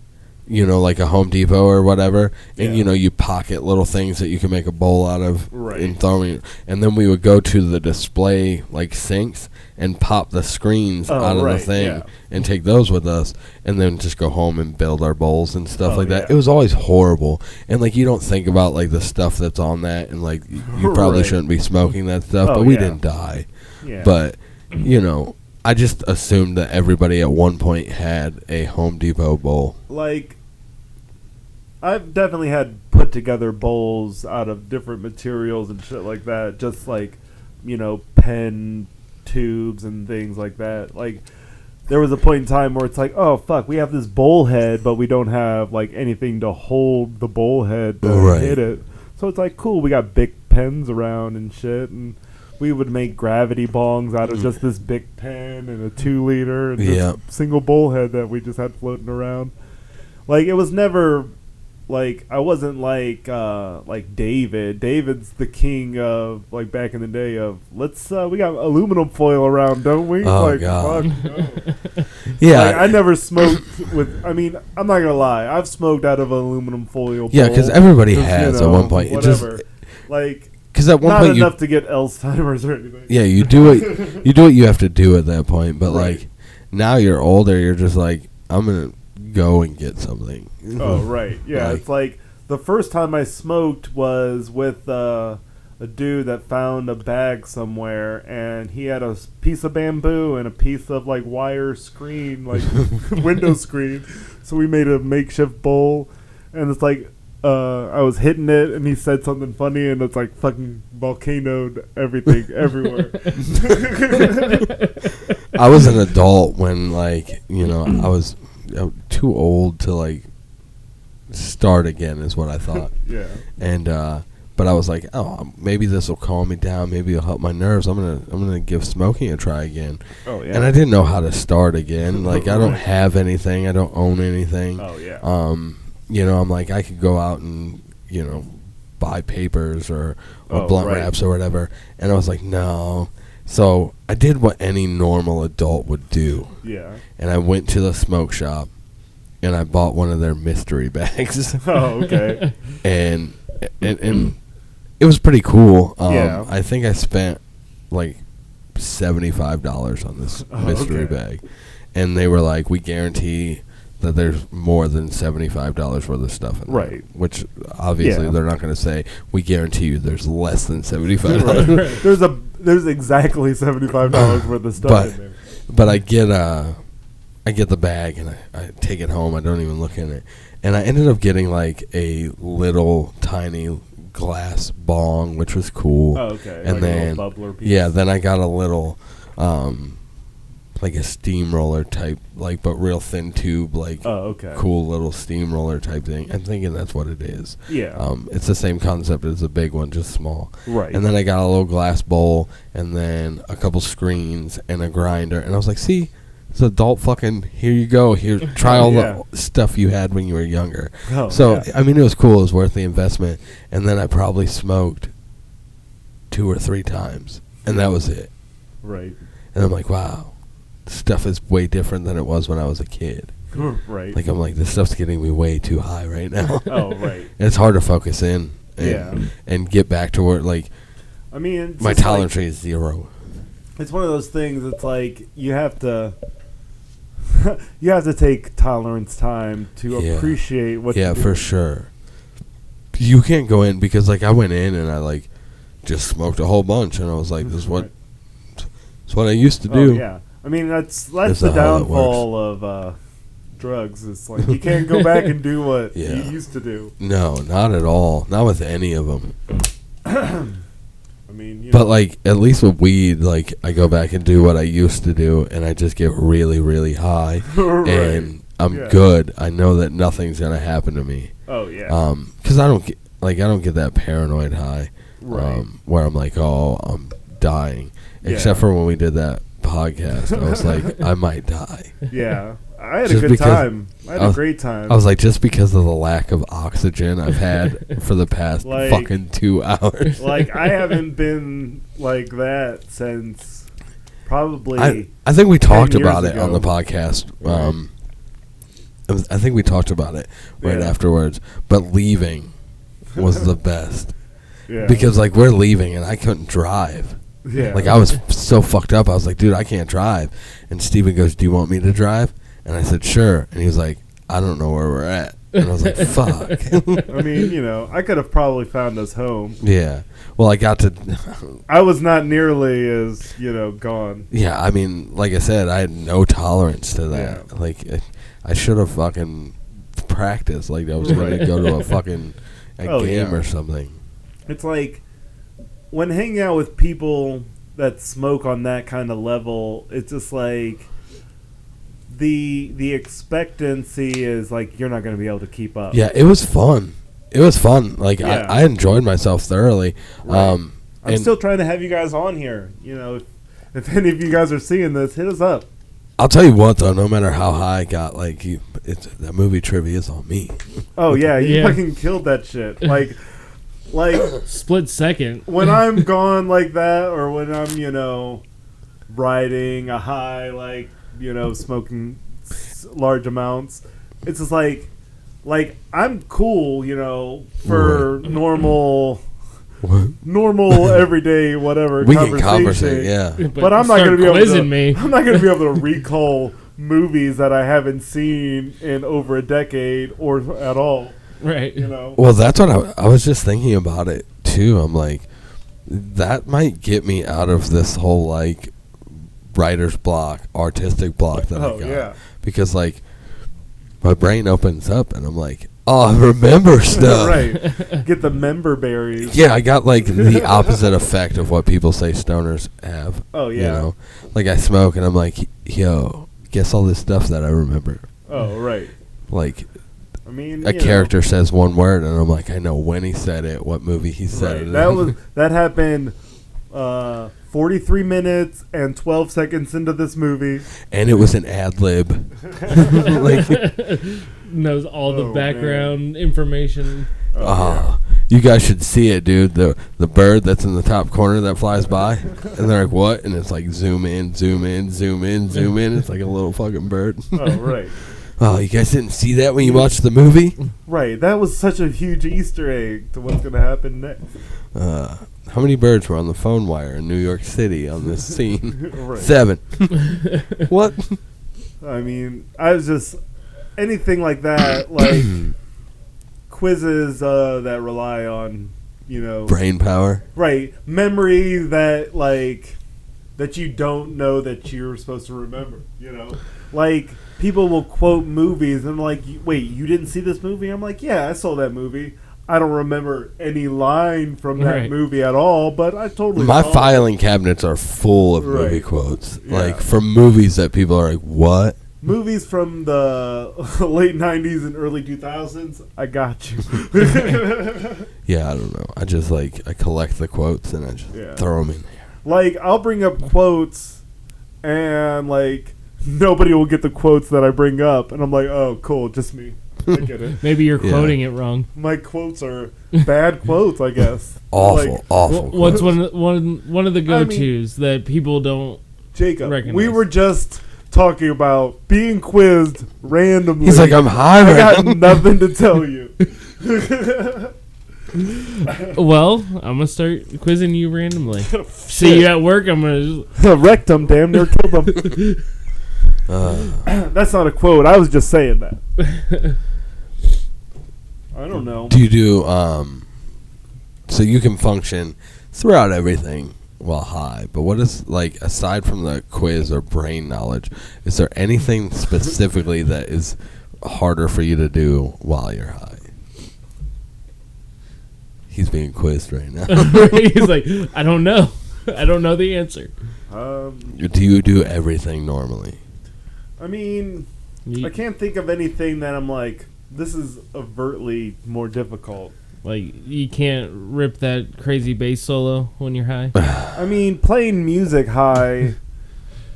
like a Home Depot or whatever, and you pocket little things that you can make a bowl out of, Right. and throw it. And then we would go to the display like sinks and pop the screens out of the thing and take those with us, and then just go home and build our bowls and stuff like that. yeah. It was always horrible, and like you don't think about like the stuff that's on that, and like you probably Right. shouldn't be smoking that stuff, Oh, but we yeah. didn't die. Yeah. But I just assumed that everybody at one point had a Home Depot bowl. like, I've definitely had put together bowls out of different materials and shit like that. Just like, pen tubes and things like that. Like, there was a point in time where it's like, oh fuck, we have this bowl head, but we don't have like anything to hold the bowl head to Right. hit it. So it's like, cool, we got big pens around and shit, and we would make gravity bongs out of just this big pen and a 2-liter and Yeah. this single bowl head that we just had floating around. Like, it was never like, I wasn't like David. David's the king of, like, back in the day of, we got aluminum foil around, don't we? Oh, like, God. fuck no. Yeah, Like, I never smoked with, I'm not gonna lie, I've smoked out of aluminum foil yeah, bowl, because everybody 'cause, has at one point. It just whatever. Like, because at one not point enough to get Alzheimer's or anything. you do what you have to do at that point. But Right. like now you're older, you're just like, I'm gonna go and get something. Oh, right. Yeah, Like- it's like the first time I smoked was with a dude that found a bag somewhere, and he had a piece of bamboo and a piece of like wire screen, like window screen. So we made a makeshift bowl, and it's like I was hitting it, and he said something funny, and it's like fucking volcanoed everything everywhere. I was an adult when I was too old to like start again, is what I thought. Yeah. And but I was like, oh, maybe this will calm me down. Maybe it'll help my nerves. I'm gonna give smoking a try again. Oh yeah. And I didn't know how to start again. Like I don't have anything. I don't own anything. Oh yeah. I'm like, I could go out and buy papers or blunt right. wraps or whatever. And I was like, no. So I did what any normal adult would do. Yeah. And I went to the smoke shop and I bought one of their mystery bags. Oh, okay. and it was pretty cool. Yeah. I think I spent like $75 on this mystery okay. bag. And they were like, we guarantee that there's more than $75 worth of stuff in there. Right. Which obviously Yeah. they're not going to say, we guarantee you there's less than $75. Right. There's exactly $75 worth of stuff But- in there. But I get the bag and I take it home. I don't even look in it. And I ended up getting like a little tiny glass bong, which was cool. Oh, okay. And like then, a little bubbler piece. yeah, then I got a little, like a steamroller type, like, but real thin tube, like, Oh, okay. cool little steamroller type thing. I'm thinking that's what it is. Yeah. It's the same concept as the big one, just small. Right. And then I got a little glass bowl, and then a couple screens and a grinder. And I was like, see, it's adult fucking, here you go. Here, try all Yeah. the stuff you had when you were younger. Oh, So, yeah. I mean, it was cool. It was worth the investment. And then I probably smoked 2 or 3 times. And that was it. Right. And I'm like, wow, this stuff is way different than it was when I was a kid. Right. Like, I'm like, this stuff's getting me way too high right now. Oh, right. And it's hard to focus in Yeah. and get back to where, like, I mean, it's my just tolerance rate is 0. it's one of those things. It's like you have to take tolerance time to Yeah. appreciate what. Yeah, you do. for sure. you can't go in because like I went in and I like just smoked a whole bunch and I was like, this is what I used to do. Oh, yeah. I mean, that's That's the not how it downfall of drugs. It's like you can't go back and do what you used to do. No, not at all. Not with any of them. I mean, but like at least with weed, like I go back and do what I used to do, and I just get really, really high, right. and I'm good. I know that nothing's gonna happen to me. Oh yeah. Because I don't get that paranoid high, right. Where I'm like, oh, I'm dying. Except for when we did that podcast, I was like, I might die. Yeah. I had a good time. I had a great time. I was like, just because of the lack of oxygen I've had for the past fucking 2 hours. Like, I haven't been like that since probably. I think we talked about it ago. on the podcast. I think we talked about it right afterwards. But leaving was the best. Yeah. Because, like, we're leaving and I couldn't drive. Yeah. Like, I was so fucked up. I was like, dude, I can't drive. And Steven goes, do you want me to drive? And I said, sure. And he was like, I don't know where we're at. And I was like, fuck. I mean, I could have probably found us home. Yeah. Well, I got to... I was not nearly as, gone. Yeah, I mean, like I said, I had no tolerance to that. Yeah. Like, I should have fucking practiced. Like, I was going to go to a fucking game or something. It's like, when hanging out with people that smoke on that kind of level, it's just like... The expectancy is like you're not going to be able to keep up. Yeah, it was fun. Like I enjoyed myself thoroughly. Right. I'm still trying to have you guys on here. If any of you guys are seeing this, hit us up. I'll tell you what though, no matter how high I got, like that movie trivia is on me. Oh yeah, you fucking killed that shit. Like split second. When I'm gone like that, or when I'm riding a high like. Smoking large amounts. It's just like I'm cool, for normal everyday whatever we conversation. can conversate, yeah. But I'm not going to be able to. Me. I'm not going to be able to recall movies that I haven't seen in over a decade or at all. Right. Well, that's what I was just thinking about it too. I'm like, that might get me out of this whole like. Writer's block, artistic block that I got. Yeah. Because like my brain opens up and I'm like, oh, I remember stuff. Right. Get the member berries. Yeah, I got like the opposite effect of what people say stoners have. Oh yeah. Like I smoke and I'm like, yo, guess all this stuff that I remember. Oh right. Like I mean, a character says one word and I'm like, I know when he said it, what movie he said it. That happened 43 minutes and 12 seconds into this movie. And it was an ad lib. Like, knows all the background information. You guys should see it, dude. The bird that's in the top corner that flies by. And they're like, what? And it's like zoom in, zoom in, zoom in, zoom in. It's like a little fucking bird. Oh, right. Oh, you guys didn't see that when you watched the movie? Right. That was such a huge Easter egg to what's going to happen next. How many birds were on the phone wire in New York City on this scene? Right. 7. What? I mean, I was just... Anything like that, like quizzes that rely on, brain power. Right. Memory that, like, that you don't know that you're supposed to remember, Like, people will quote movies and like, wait, you didn't see this movie? I'm like, yeah, I saw that movie. I don't remember any line from that movie at all, but I totally My filing cabinets are full of movie quotes. Yeah. Like, from movies that people are like, what? Movies from the late 90s and early 2000s, I got you. Yeah, I don't know. I just, like, I collect the quotes and I just throw them in there. Like, I'll bring up quotes and, like, nobody will get the quotes that I bring up. And I'm like, oh, cool, just me. I get it. Maybe you're quoting it wrong. My quotes are bad quotes, I guess. Awful. What's one of the go-tos that people don't recognize? We were just talking about being quizzed randomly. He's like, I'm high I got nothing to tell you. Well, I'm going to start quizzing you randomly. See you at work, I'm going to... Wrecked him, damn near killed him. That's not a quote. I was just saying that. I don't know. Do you do so you can function throughout everything while high, but what is, like, aside from the quiz or brain knowledge, is there anything specifically that is harder for you to do while you're high? He's being quizzed right now. He's like, I don't know. I don't know the answer. Do you do everything normally? I mean, I can't think of anything that I'm like, this is overtly more difficult. Like, you can't rip that crazy bass solo when you're high? I mean, playing music high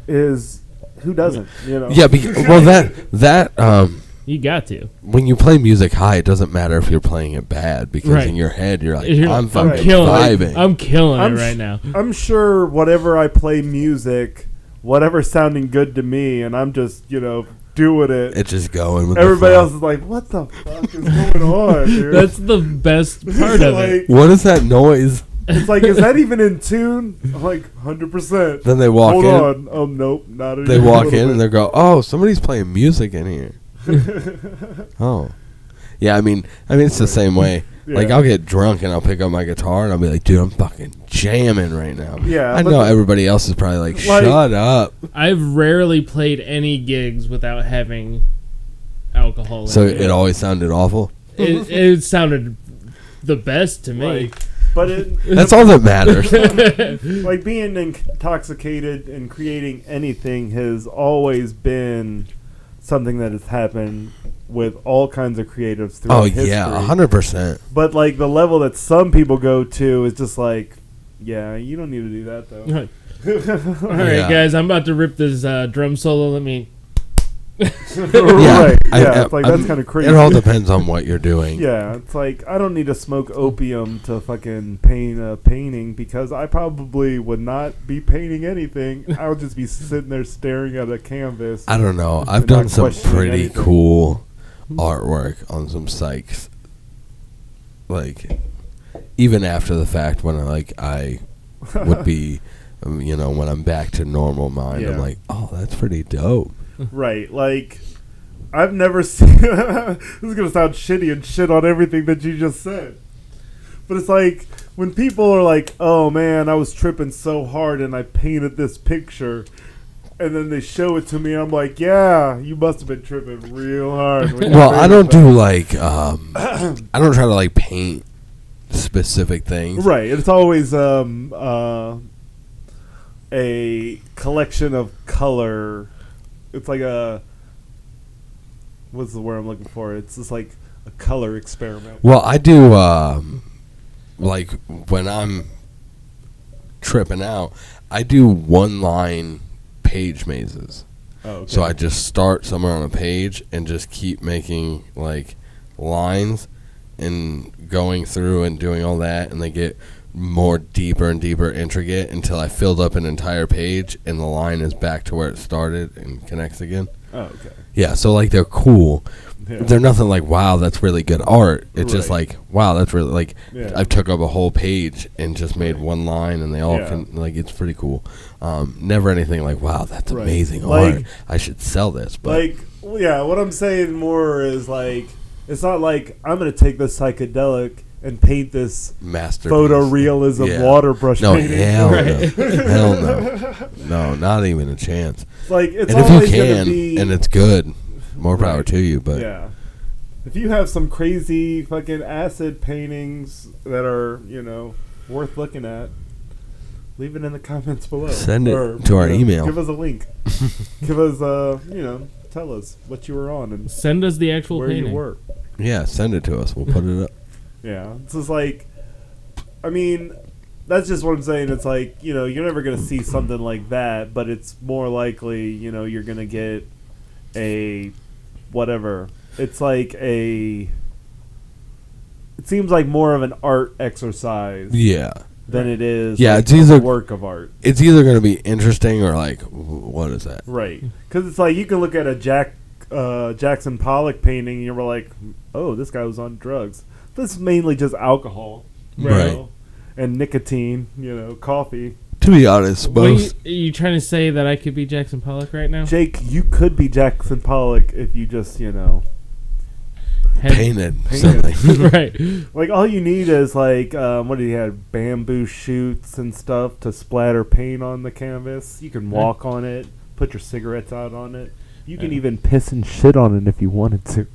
is, who doesn't, you know? Yeah, well, that You got to. when you play music high, it doesn't matter if you're playing it bad, because in your head you're like, I'm fucking vibing. I'm killing it right now. I'm sure whatever I play music, whatever's sounding good to me, and I'm just, you know, doing it. It's just going with Everybody else is like, what the fuck is going on, dude? That's the best part of it. What is that noise? It's like, is that even in tune? I'm like, 100%. Then they walk Hold in. on. Oh, nope. Not They even walk a little in bit. and they go, oh, somebody's playing music in here. Oh. Yeah, I mean it's the same way. Yeah. Like, I'll get drunk and I'll pick up my guitar and I'll be like, dude, I'm fucking jamming right now. Yeah, I but know everybody else is probably like, shut up. I've rarely played any gigs without having alcohol in So it. it always sounded awful? It sounded the best to me. Like, but That's all that matters. like, being intoxicated and creating anything has always been something that has happened with all kinds of creatives throughout history. Yeah, 100%. But, like, the level that some people go to is just like, yeah, you don't need to do that, though. All right, guys, I'm about to rip this drum solo. Let me... Right. Yeah, it's like, that's kind of crazy. It all depends on what you're doing. Yeah, it's like, I don't need to smoke opium to fucking paint a painting, because I probably would not be painting anything. I'll just be sitting there staring at a canvas. I don't know. I've and done not some questioning pretty anything. cool artwork on some psychs. Like, even after the fact, when I would be, you know, when I'm back to normal mind, I'm Yeah. like, oh, that's pretty dope. Right, like, I've never seen... this is going to sound shitty and shit on everything that you just said. But it's like, when people are like, oh man, I was tripping so hard and I painted this picture, and then they show it to me, I'm like, yeah, you must have been tripping real hard. when you Well, I painted don't that. do like, I don't try to like paint specific things. Right, it's always a collection of color. It's like what's the word I'm looking for? It's just like a color experiment. Well, I do, like, when I'm tripping out, I do one-line page mazes. Oh, okay. So I just start somewhere on a page and just keep making, like, lines and going through and doing all that, and they get more deeper and deeper intricate until I filled up an entire page and the line is back to where it started and connects again. Oh, okay. Yeah, so, like, they're cool. Yeah. They're nothing like, wow, that's really good art. It's just Right. like, wow, that's really, like, Yeah. I took up a whole page and just made one line, and they all Yeah. can, like, it's pretty cool. Never anything like, wow, that's Right. amazing Like- art. I should sell this. But Like, well, yeah, what I'm saying more is like, it's not like I'm going to take this psychedelic and paint this masterpiece. photorealism Yeah. water brush No, painting. hell Right. no. Hell no. No, not even a chance. It's like, it's And if you always going to can, be... and it's good, more power Right. to you. But yeah. If you have some crazy fucking acid paintings that are, you know, worth looking at, leave it in the comments below. Send it Or, to our you know, email. Give us a link. Give us, you know, tell us what you were on and Send us the actual where painting. you were. yeah, send it to us. We'll put it up. Yeah. It's just like, I mean, that's just what I'm saying. It's like, you know, you're never going to see something like that, but it's more likely, you know, you're going to get a whatever. It's like it seems like more of an art exercise Yeah. than it is Yeah, like it's either- a work of art. It's either going to be interesting or like, what is that? Right. Because it's like you can look at a Jackson Pollock painting and you're like, oh, this guy was on drugs. This is mainly just alcohol. you Right. know, and nicotine, you know, coffee. To be honest, What most are you trying to say that I could be Jackson Pollock right now? Jake, you could be Jackson Pollock if you just, you know. painted something. Right. Like, all you need is, like, what do you have? Bamboo shoots and stuff to splatter paint on the canvas. You can walk on it, put your cigarettes out on it. You can even piss and shit on it if you wanted to.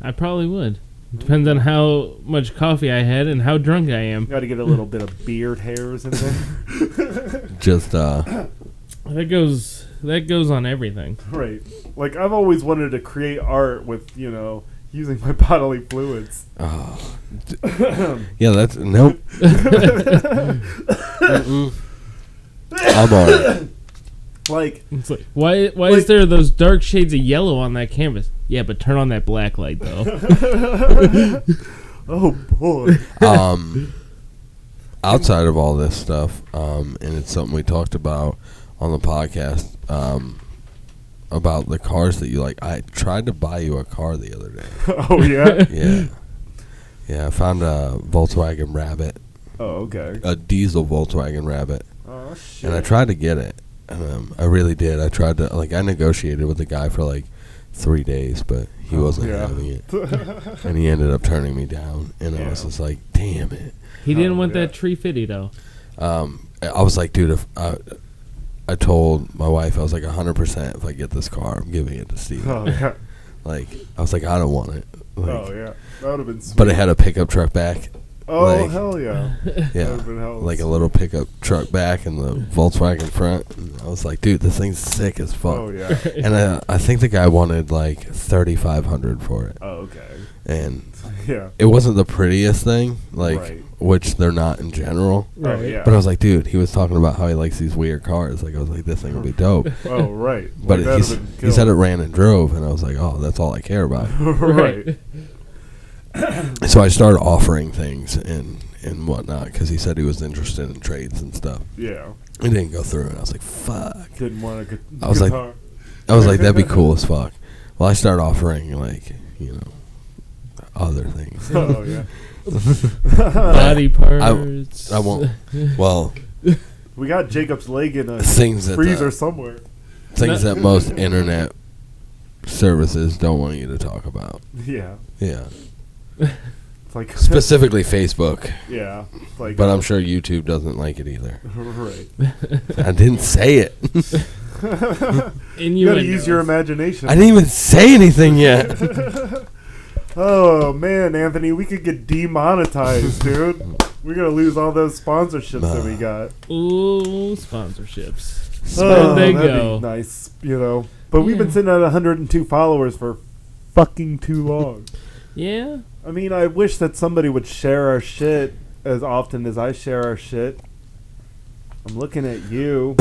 I probably would. Depends on how much coffee I had and how drunk I am. Got to get a little bit of beard hairs in there. Just That goes on everything. Right. Like, I've always wanted to create art with, using my bodily fluids. yeah, that's nope. I'm on it. Like, It's like, why is there those dark shades of yellow on that canvas? Yeah, but turn on that black light though. oh boy. Outside of all this stuff, and it's something we talked about on the podcast, about the cars that you like. I tried to buy you a car the other day. Oh yeah. Yeah. I found a Volkswagen Rabbit. Oh okay. A diesel Volkswagen Rabbit. Oh shit. And I tried to get it. I really did. I tried to, I negotiated with the guy for 3 days, but he wasn't having it. And he ended up turning me down. And I was just like, damn it. He didn't want that tree fitty though. I was like, dude, if I told my wife, I was like, 100% if I get this car, I'm giving it to Steve. Oh yeah. I was like, I don't want it. Oh yeah. That would have been sweet. But it had a pickup truck back. Oh hell yeah. Yeah. Like a little pickup truck back and the Volkswagen front. And I was like, dude, this thing's sick as fuck. Oh yeah. And I think the guy wanted $3,500 for it. Oh okay. And yeah. it wasn't the prettiest thing, Right. which they're not in general. Oh yeah. But I was like, dude, he was talking about how he likes these weird cars. I was like, this thing will be dope. Oh right. But he said it ran and drove, and I was like, oh, that's all I care about. Right. So I started offering things and whatnot because he said he was interested in trades and stuff. Yeah. It didn't go through, and I was like, fuck. Didn't want a good I was guitar. like, that'd be cool as fuck. Well, I started offering other things. Oh yeah. Body parts. I won't. Well, We got Jacob's leg in a things that freezer somewhere. things that most internet services don't want you to talk about. Yeah. Yeah. It's like Specifically Facebook. Yeah. It's like But I'm sure YouTube doesn't like it either. Right. I didn't say it. You gotta use your imagination. I didn't even say anything yet. Oh man, Anthony, we could get demonetized, dude. We're gonna lose all those sponsorships that we got. Ooh, sponsorships. Oh, There they that'd go. be nice, But we've been sitting at 102 followers for fucking too long. Yeah. I mean, I wish that somebody would share our shit as often as I share our shit. I'm looking at you.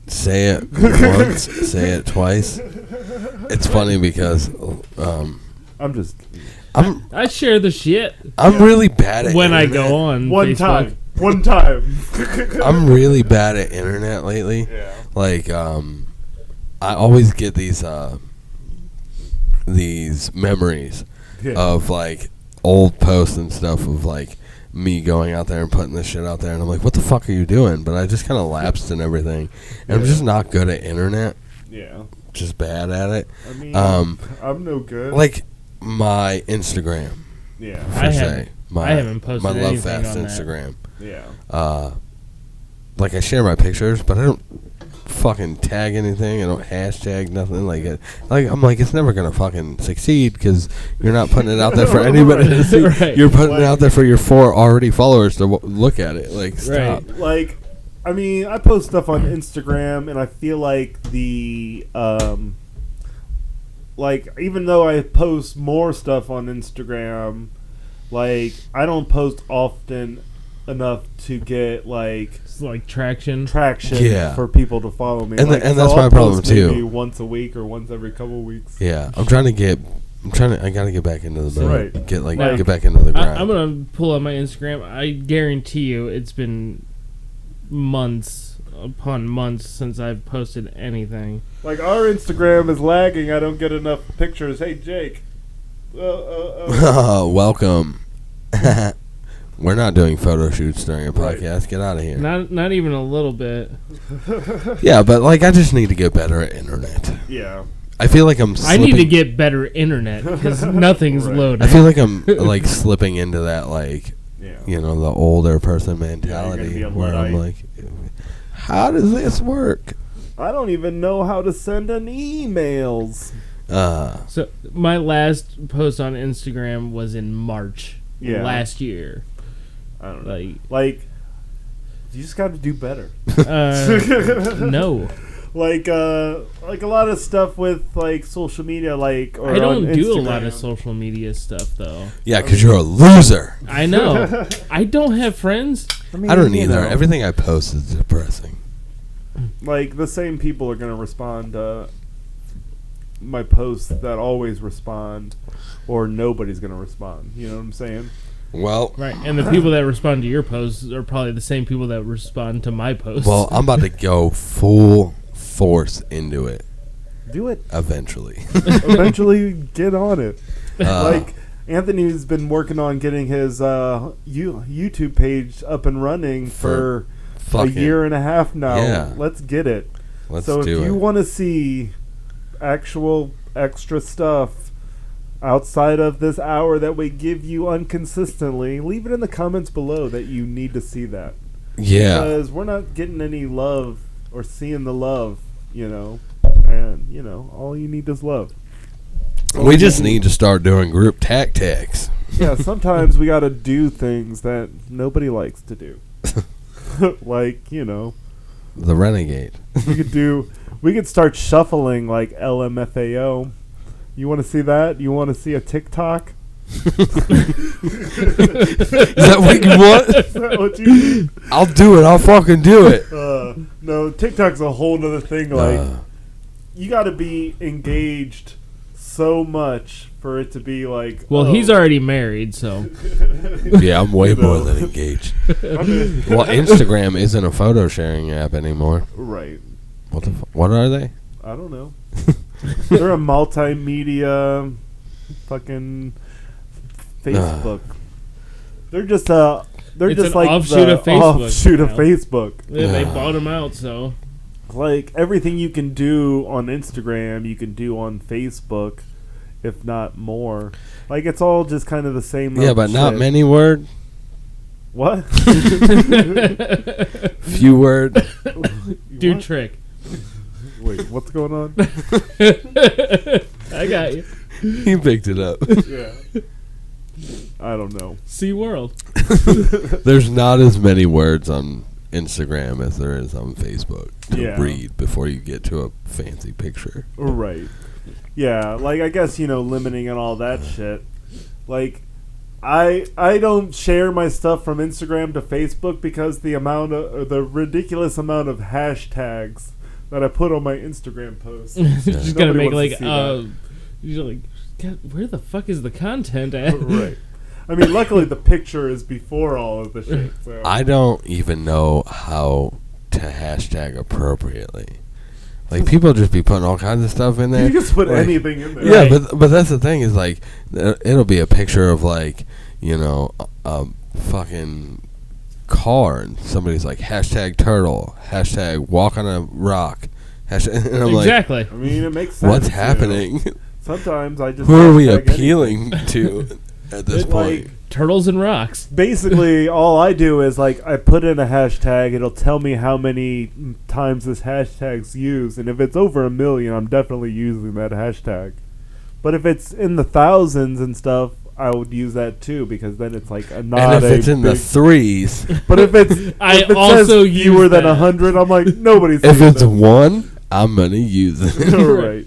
Say it once, say it twice. It's funny because I share the shit I'm really bad at when I internet. go on One Facebook. time. I'm really bad at internet lately. Yeah. I always get these memories of old posts and stuff of me going out there and putting this shit out there, and I'm like, what the fuck are you doing? But I just kind of lapsed and everything, and I'm just not good at internet. Yeah. Just bad at it. I mean, I'm no good. My Instagram. Yeah. Per se. I haven't posted my anything LoveFast on Instagram. Yeah. I share my pictures, but I don't fucking tag anything. I don't hashtag nothing I'm like, it's never gonna fucking succeed because you're not putting it out there for anybody to see. Right. You're putting it out there for your 4 already followers to look at it. Stop. Right. I mean, I post stuff on Instagram, and I feel like even though I post more stuff on Instagram, I don't post often enough to get It's traction. for people to follow me. And that's I'll my problem post too. Maybe once a week or once every couple of weeks. Yeah, I gotta get back into the mode. Right. Get back into the grind. I'm gonna pull up my Instagram. I guarantee you, it's been months upon months since I've posted anything. Our Instagram is lagging. I don't get enough pictures. Hey, Jake. Welcome. We're not doing photo shoots during a podcast. Right. Get out of here. Not even a little bit. Yeah, but I just need to get better at internet. Yeah. I feel like I'm I slipping. need to get better internet because nothing's Right. loading. I feel like I'm like slipping into that like Yeah. you know the older person gonna mentality be a where I'm Luddite. like, how does this work? I don't even know how to send an emails. So my last post on Instagram was in March last year. I don't know. Like You just got to do better. No. Like a lot of stuff with like social media, like or I don't on do a Instagram. lot of social media stuff though. Yeah, because you're a loser. I know. I don't have friends. mean, I don't you either. know, Everything I post is depressing. like the same people are gonna respond to my posts that always respond, or nobody's gonna respond. You know what I'm saying? Well, Right. And the people that respond to your posts are probably the same people that respond to my posts. well, I'm about to go full force into it Do it. eventually. Eventually, get on it. Uh, Like Anthony's been working on getting his YouTube page up and running for a fucking- year and a half now. Yeah. Let's get it. Let's So if do you it. want to see actual extra stuff outside of this hour that we give you unconsistently, leave it in the comments below that you need to see that. Yeah. Because we're not getting any love or seeing the love, you know. And, you know, all you need is love. We just need to start doing group tactics. Yeah, sometimes we got to do things that nobody likes to do. Like, you know, The renegade. we could start shuffling like LMFAO. You want to see that? You want to see a TikTok? Is that what you want? Is that what you need? I'll do it. I'll fucking do it. No, TikTok's a whole nother thing. Like, Uh, you got to be engaged so much for it to be like. well, oh. he's already married, so yeah, I'm way more than engaged. Well, Instagram isn't a photo sharing app anymore. Right. What are they? I don't know. They're a multimedia fucking Facebook. They're just they're It's just an like offshoot the of Facebook offshoot of now. Facebook. yeah, they bought him out. So Like everything you can do on Instagram, you can do on Facebook, if not more. Like it's all just kind of the same. Yeah, but not shit. many word. What? Few word. do What? trick. Wait, what's going on? I got you. He picked it up. Yeah. I don't know. Sea World. There's not as many words on Instagram as there is on Facebook to Yeah. read before you get to a fancy picture. Right. Yeah, like I guess, you know, limiting and all that shit. Like I don't share my stuff from Instagram to Facebook because the ridiculous amount of hashtags that I put on my Instagram posts. Just gonna Nobody make wants like to see that. you're like, God, where the fuck is the content at? Right. I mean, luckily the picture is before all of the shit. So. I don't even know how to hashtag appropriately. Like people just be putting all kinds of stuff in there. You just put Like, anything in there. Yeah, Right. but that's the thing is like it'll be a picture of like you know a fucking car and somebody's like hashtag turtle, hashtag walk on a rock, hashtag, and I'm Exactly. I mean, it makes sense. what's you know. happening? Sometimes I just Who are we hashtag anything. appealing to at this It, point? like, Turtles and rocks. basically, all I do is like I put in a hashtag. It'll tell me how many times this hashtag's used, and if it's over 1 million, I'm definitely using that hashtag. But if it's in the thousands and stuff, I would use that too because then it's like not And if a it's in the big- threes, But if it's I if it also says fewer use than that. 100, I'm like nobody's. if seeing it's that. one, I'm gonna use it. Right.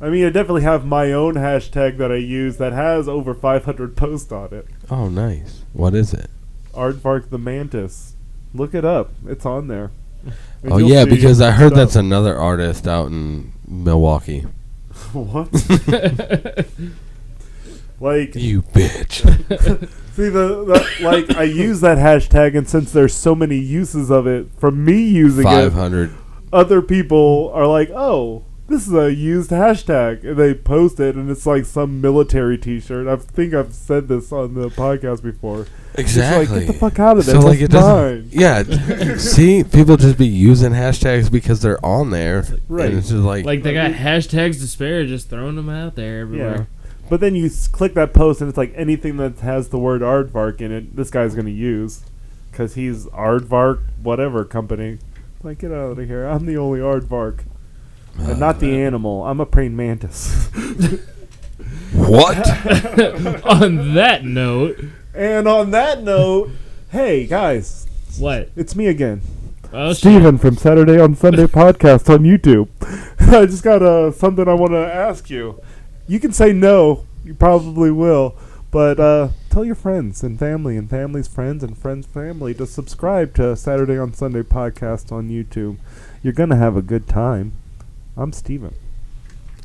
I mean, I definitely have my own hashtag that I use that has over 500 posts on it. Oh, nice. What is it? *Aardvarkthemantis. Look it up. It's on there. And Oh you'll yeah, see because I heard stuff. that's another artist out in Milwaukee. What? Like, You bitch. see the like I use that hashtag, and since there's so many uses of it from me using it, 500. other people are like, "Oh, this is a used hashtag. And they post it, and it's like some military T-shirt. I think I've said this on the podcast before. Exactly. It's like, get the fuck out of there. So like That's it mine. doesn't. Yeah. See, people just be using hashtags because they're on there. Right. And it's just like Like they got hashtags to spare, just throwing them out there everywhere. Yeah. But then you click that post, and it's like anything that has the word aardvark in it, this guy's going to use. Because he's aardvark whatever company. Like, get out of here. I'm the only aardvark. And not the animal. I'm a praying mantis. what? On that note, And on that note, hey, guys. what? It's me again. Oh, Steven from Saturday on Sunday podcast on YouTube. I just got something I want to ask you. You can say no. You probably will. But tell your friends and family and family's friends and friends' family to subscribe to Saturday on Sunday podcast on YouTube. You're going to have a good time. I'm Steven.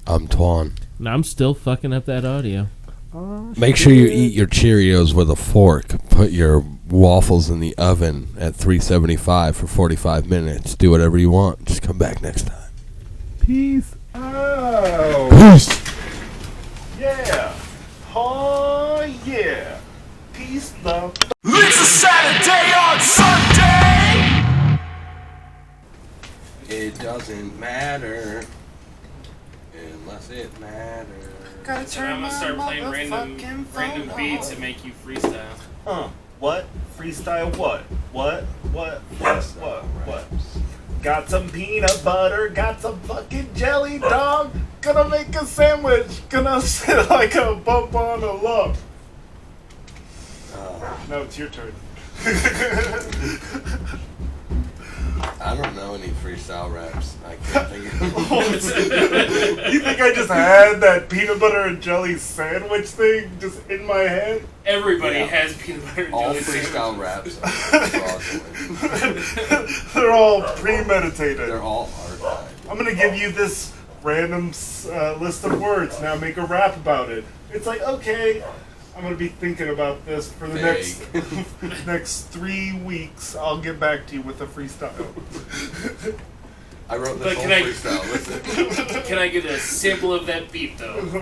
I'm Twan. And I'm still fucking up that audio. Make sure you eat your Cheerios with a fork. Put your waffles in the oven at 375 for 45 minutes. Do whatever you want. Just come back next time. Peace out. Peace. Yeah. Oh, yeah. Peace, love. It's a Saturday on Sunday! It doesn't matter unless it matters. So I'm gonna start playing random beats and make you freestyle. What? Freestyle what? What? Got some peanut butter, got some fucking jelly, dog. Gonna make a sandwich, gonna sit like a bump on a log. No, it's your turn. I don't know any freestyle raps. I can't think of You think I just had that peanut butter and jelly sandwich thing just in my head? Everybody Yeah. has peanut butter and all jelly freestyle sandwiches. raps. Are fraudulent. They're all premeditated. They're all archived. I'm gonna give you this random list of words. Now make a rap about it. It's like, okay, I'm gonna be thinking about this for the next 3 weeks. I'll get back to you with a freestyle. I wrote this But whole can I- freestyle. Listen. Can I get a sample of that beat though?